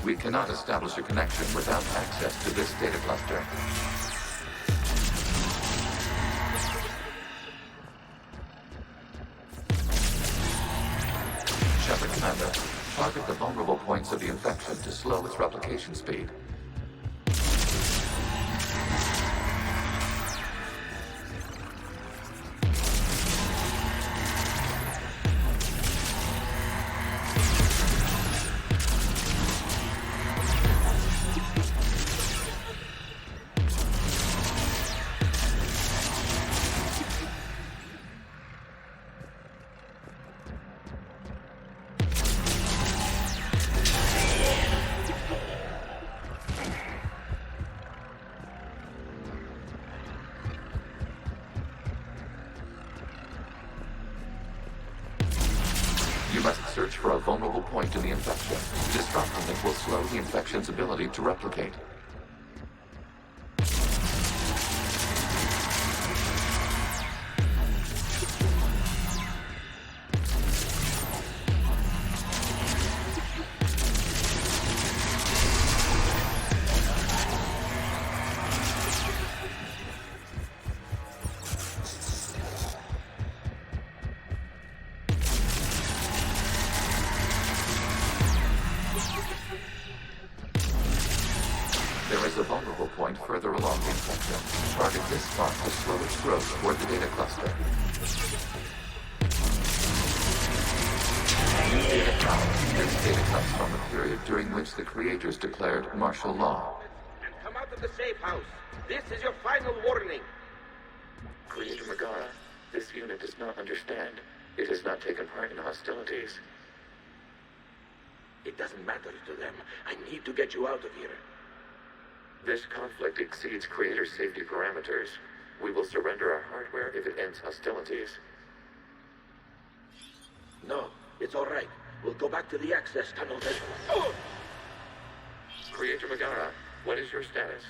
We cannot establish a connection without access to this data cluster. Shepard Commander, target the vulnerable points of the infection to slow its replication speed. You must search for a vulnerable point in the infection. Disrupting it will slow the infection's ability to replicate. There is a vulnerable point further along the infection. Target this spot to slow its growth toward the data cluster. New data count. This data comes from the period during which the creators declared martial law. And come out of the safe house. This is your final warning. Creator Megara, this unit does not understand. It has not taken part in hostilities. It doesn't matter to them. I need to get you out of here. This conflict exceeds Creator's safety parameters. We will surrender our hardware if it ends hostilities. No, it's all right. We'll go back to the access tunnel then. Oh! Creator Megara, what is your status?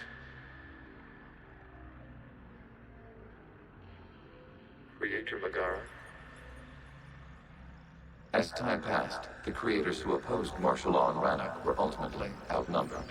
Creator Megara? As time passed, the creators who opposed martial law in Rannoch were ultimately outnumbered.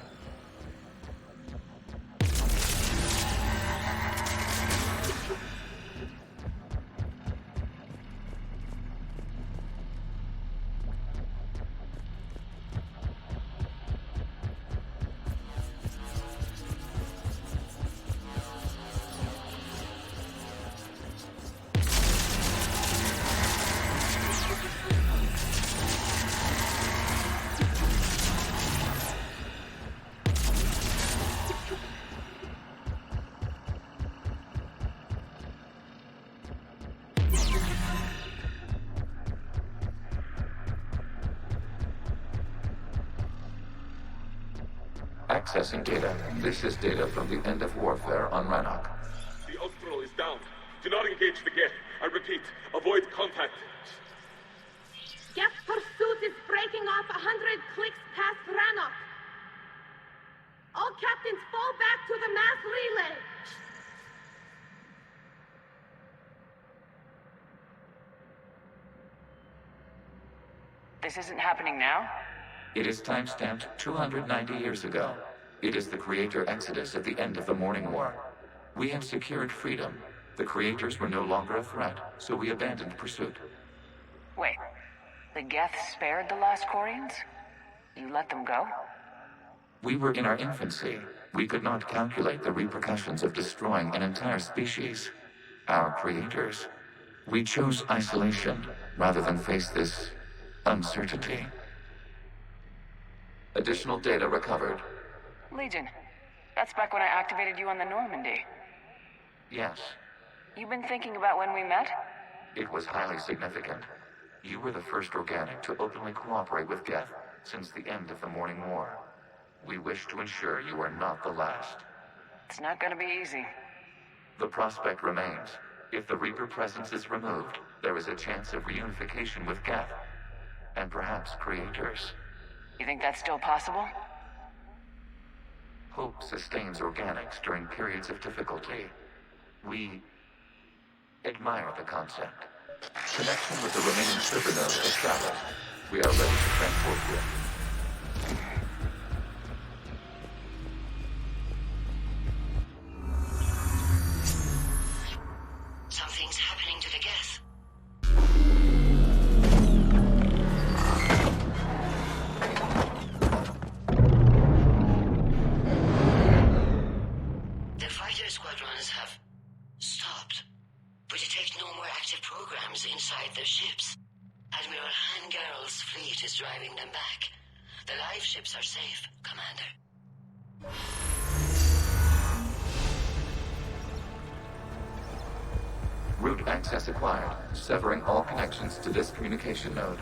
Accessing data. This is data from the end of warfare on Rannoch. The Austral is down. Do not engage the geth. I repeat, avoid contact. Geth pursuit is breaking off 100 clicks past Rannoch. All captains fall back to the mass relay. This isn't happening now? It is timestamped 290 years ago. It is the Creator Exodus at the end of the Morning War. We had secured freedom. The Creators were no longer a threat, so we abandoned pursuit. Wait, the Geth spared the last quarians? You let them go? We were in our infancy. We could not calculate the repercussions of destroying an entire species. Our creators. We chose isolation rather than face this uncertainty. Additional data recovered. Legion. That's back when I activated you on the Normandy. Yes. You've been thinking about when we met? It was highly significant. You were the first organic to openly cooperate with Geth since the end of the Morning War. We wish to ensure you are not the last. It's not gonna be easy. The prospect remains. If the Reaper presence is removed, there is a chance of reunification with Geth. And perhaps creators. You think that's still possible? Hope sustains organics during periods of difficulty. We admire the concept. Connection with the remaining server node established. We are ready to transport you. Something's happening to the geth. The fighter squadrons have stopped, but detect no more active programs inside their ships. Admiral Vanguard's fleet is driving them back. The live ships are safe, Commander. Root access acquired, severing all connections to this communication node.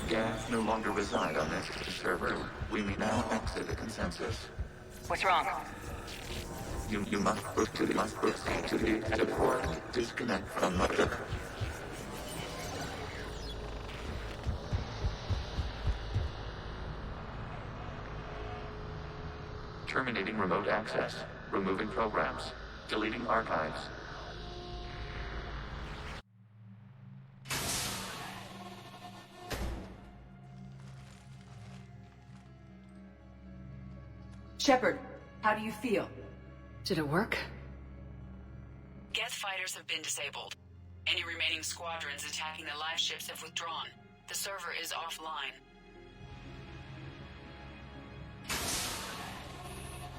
Geth no longer reside on this server. We may now exit the consensus. What's wrong? You must proceed to the exit port. Disconnect from mother. Terminating remote access. Removing programs. Deleting archives. Shepard, how do you feel? Did it work? Geth fighters have been disabled. Any remaining squadrons attacking the live ships have withdrawn. The server is offline.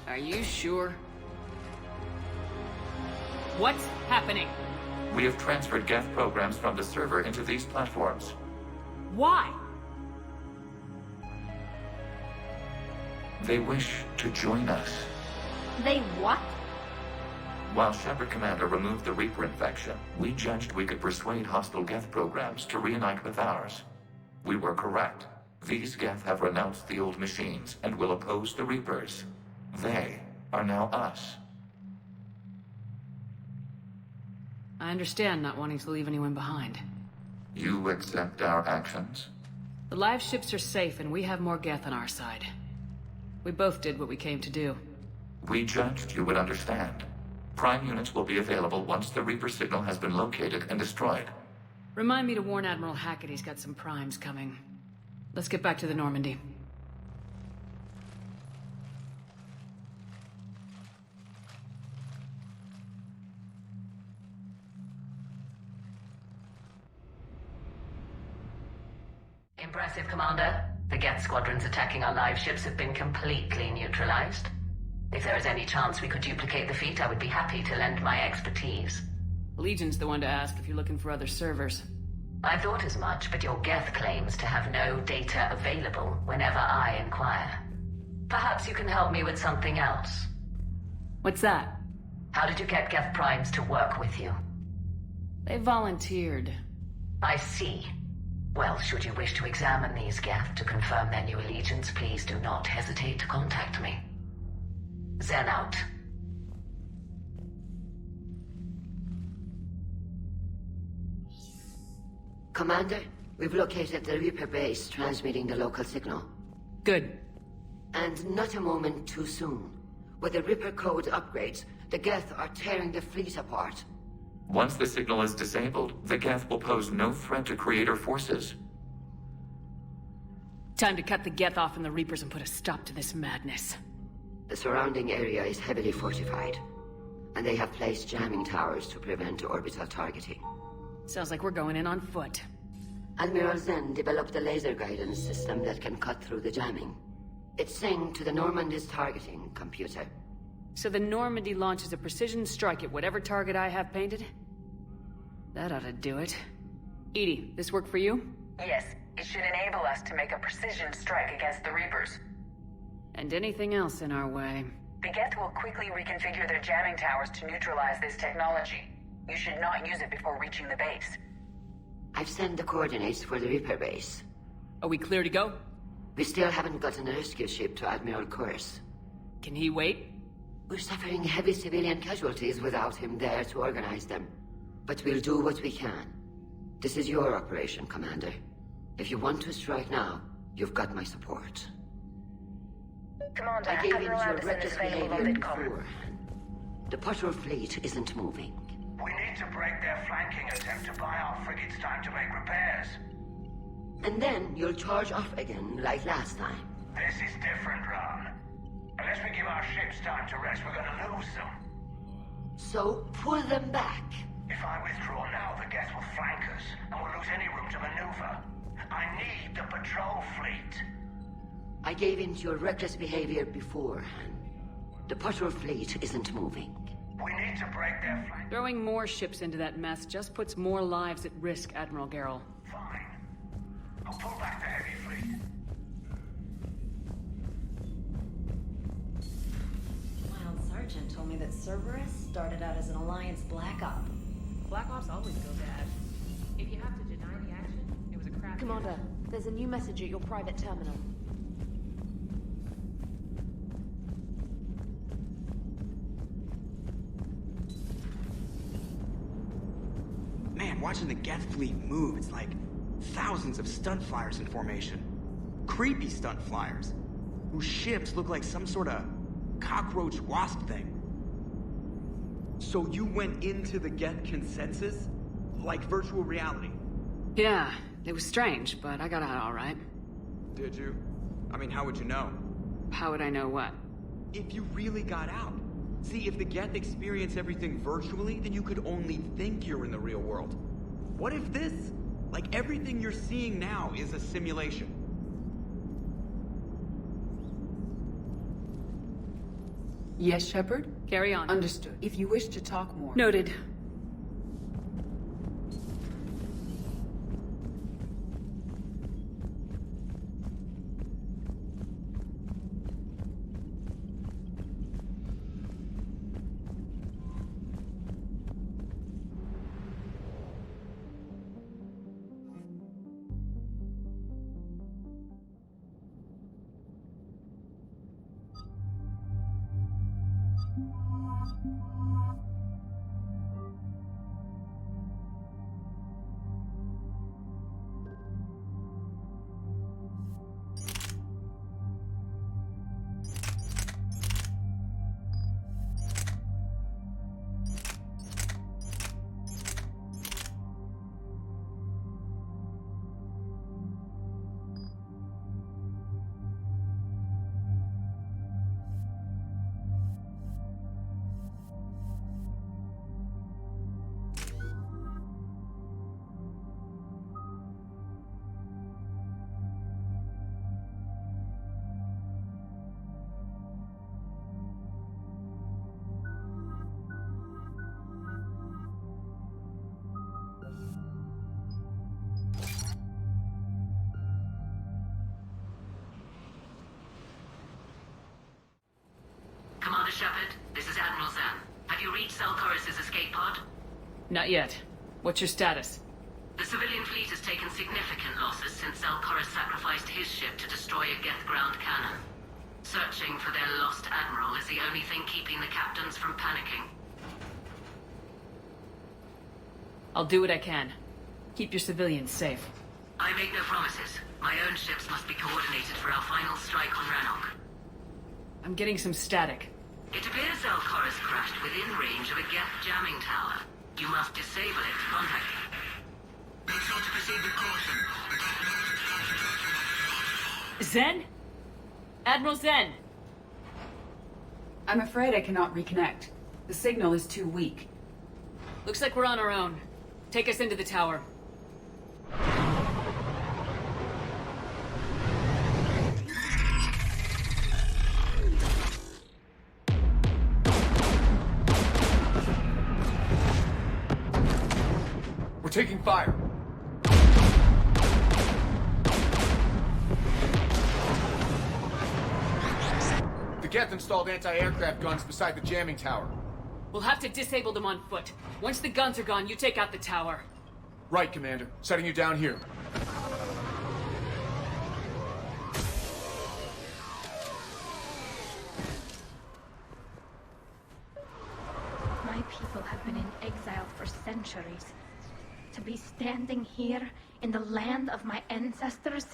Are you sure? What's happening? We have transferred Geth programs from the server into these platforms. Why? They wish to join us. They what? While Shepard Commander removed the Reaper infection, we judged we could persuade hostile Geth programs to reunite with ours. We were correct. These Geth have renounced the old machines and will oppose the Reapers. They are now us. I understand not wanting to leave anyone behind. You accept our actions? The live ships are safe and we have more Geth on our side. We both did what we came to do. We judged you would understand. Prime units will be available once the Reaper signal has been located and destroyed. Remind me to warn Admiral Hackett he's got some primes coming. Let's get back to the Normandy. Impressive, Commander. The Geth squadrons attacking our live ships have been completely neutralized. If there is any chance we could duplicate the feat, I would be happy to lend my expertise. Legion's the one to ask if you're looking for other servers. I thought as much, but your Geth claims to have no data available whenever I inquire. Perhaps you can help me with something else. What's that? How did you get Geth primes to work with you? They volunteered. I see. Well, should you wish to examine these Geth to confirm their new allegiance, please do not hesitate to contact me. Zen out. Commander, we've located the Reaper base transmitting the local signal. Good. And not a moment too soon. With the Reaper code upgrades, the Geth are tearing the fleet apart. Once the signal is disabled, the Geth will pose no threat to Creator forces. Time to cut the Geth off from the Reapers and put a stop to this madness. The surrounding area is heavily fortified, and they have placed jamming towers to prevent orbital targeting. Sounds like we're going in on foot. Admiral Zen developed a laser guidance system that can cut through the jamming. It's synced to the Normandy's targeting computer. So the Normandy launches a precision strike at whatever target I have painted? That ought to do it. Edie, this work for you? Yes, it should enable us to make a precision strike against the Reapers. And anything else in our way. The Geth will quickly reconfigure their jamming towers to neutralize this technology. You should not use it before reaching the base. I've sent the coordinates for the Reaper base. Are we clear to go? We still haven't gotten a rescue ship to Admiral Kurz. Can he wait? We're suffering heavy civilian casualties without him there to organize them. But we'll do what we can. This is your operation, Commander. If you want to strike now, you've got my support. Commander, I gave in to Admiral your Anderson is reckless available on behavior VidCom. before. The patrol fleet isn't moving. We need to break their flanking attempt to buy our frigates time to make repairs. And then you'll charge off again, like last time. This is different, Ron. Unless we give our ships time to rest, we're gonna lose them. So pull them back. If I withdraw now, the geth will flank us, and we'll lose any room to maneuver. I need the patrol fleet. I gave in to your reckless behavior beforehand. The patrol fleet isn't moving. We need to break their flank. Throwing more ships into that mess just puts more lives at risk, Admiral Garrel. Fine. I'll pull back the heavy fleet. My old sergeant told me that Cerberus started out as an Alliance Black Op. Black Ops always go bad. If you have to deny the action, it was a crap. Commander, there's a new message at your private terminal. Man, watching the Geth fleet move, it's like thousands of stunt flyers in formation. Creepy stunt flyers, whose ships look like some sort of cockroach wasp thing. So you went into the Geth consensus? Like virtual reality? Yeah, it was strange, but I got out all right. Did you? I mean, how would you know? How would I know what? If you really got out. See, if the Geth experience everything virtually, then you could only think you're in the real world. What if this, like everything you're seeing now, is a simulation? Yes, Shepard? Carry on. Understood. If you wish to talk more... Noted. Commander Shepard, this is Admiral Zan. Have you reached Zelkorus' escape pod? Not yet. What's your status? The civilian fleet has taken significant losses since Zelkorus sacrificed his ship to destroy a geth ground cannon. Searching for their lost admiral is the only thing keeping the captains from panicking. I'll do what I can. Keep your civilians safe. I make no promises. My own ships must be coordinated for our final strike on Rannoch. I'm getting some static. It appears Zelkorus crashed within range of a geth jamming tower. You must disable it to contact it. Make sure to proceed with caution. Zen? Admiral Zen! I'm afraid I cannot reconnect. The signal is too weak. Looks like we're on our own. Take us into the tower. We're taking fire. The Geth installed anti-aircraft guns beside the jamming tower. We'll have to disable them on foot. Once the guns are gone, you take out the tower. Right, Commander. Setting you down here. My people have been in exile for centuries. To be standing here in the land of my ancestors?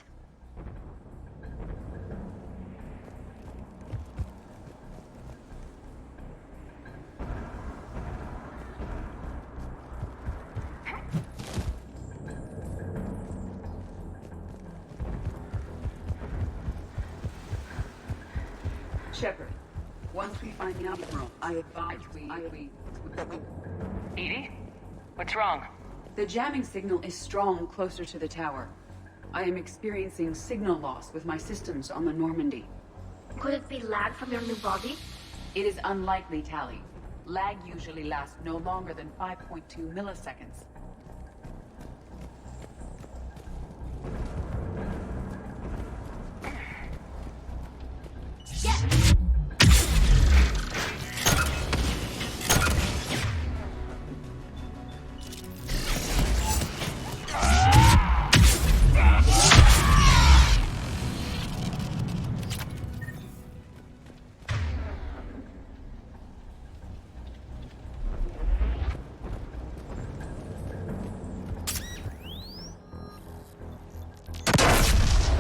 Shepard, once we find the admiral, I advise we... Edie? What's wrong? The jamming signal is strong closer to the tower. I am experiencing signal loss with my systems on the Normandy. Could it be lag from your new body? It is unlikely, Tally. Lag usually lasts no longer than 5.2 milliseconds.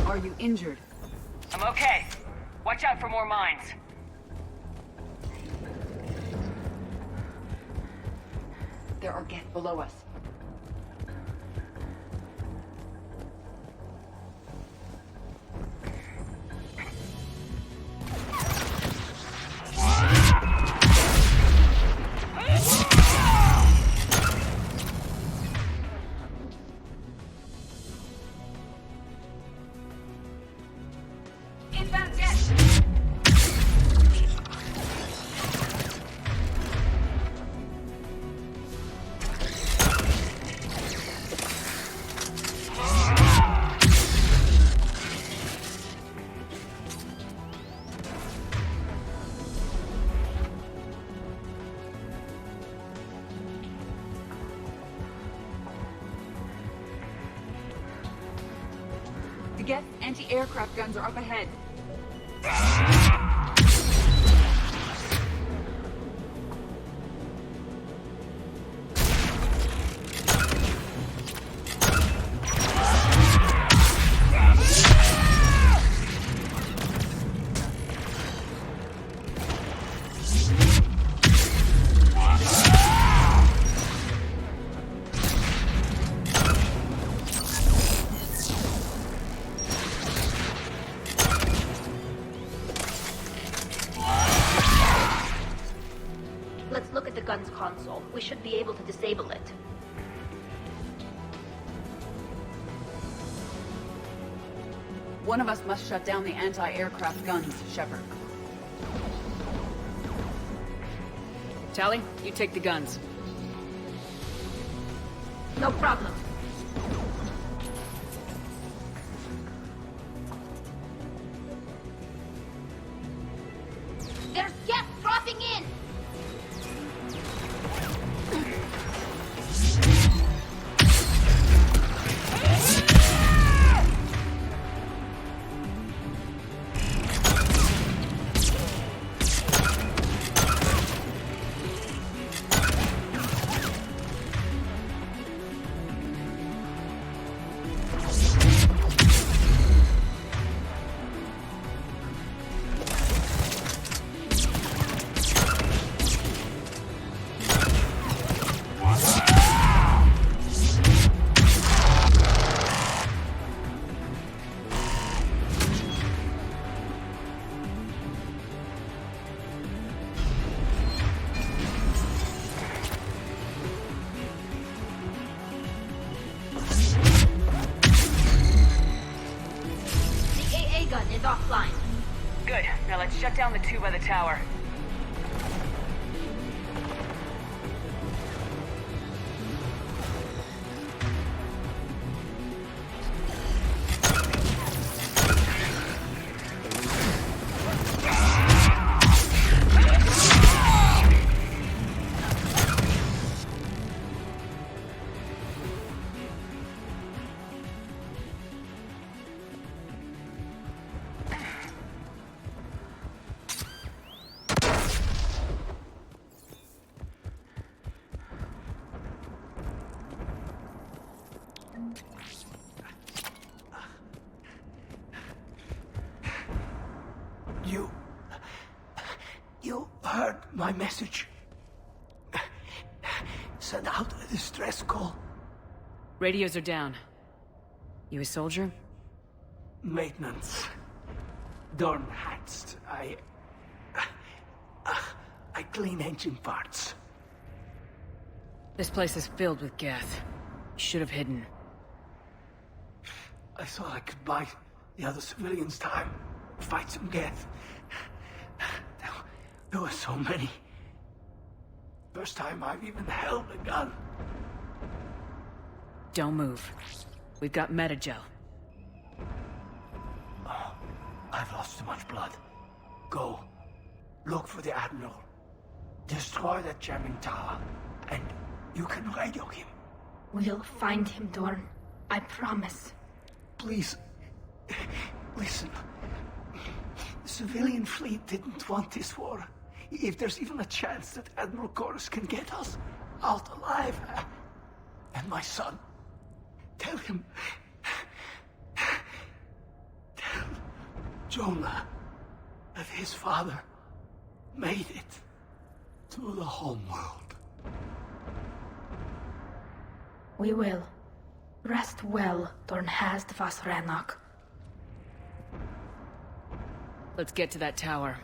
Are you injured? I'm okay. Watch out for more mines. There are geth below us. Inbound jet! The geth anti-aircraft guns are up ahead. Let's look at the gun's console. We should be able to disable it. One of us must shut down the anti-aircraft guns, Shepard. Tally, you take the guns. No problem. There's geth dropping in! Gun is offline. Good. Now let's shut down the two by the tower. You heard my message. Send out a distress call. Radios are down. You a soldier? Maintenance. Dornhatst. I clean engine parts. This place is filled with geth. You should have hidden. I thought I could buy the other civilians time. Fight some geth. There were so many. First time I've even held a gun. Don't move. We've got metagel. Oh, I've lost too much blood. Go. Look for the Admiral. Destroy that jamming tower. And you can radio him. We'll find him, Dorn. I promise. Please. Listen. The civilian fleet didn't want this war. If there's even a chance that Admiral Chorus can get us out alive. And my son. Tell him. Tell Jonah that his father made it to the homeworld. We will. Rest well, Dornhazd vas Rannoch. Let's get to that tower.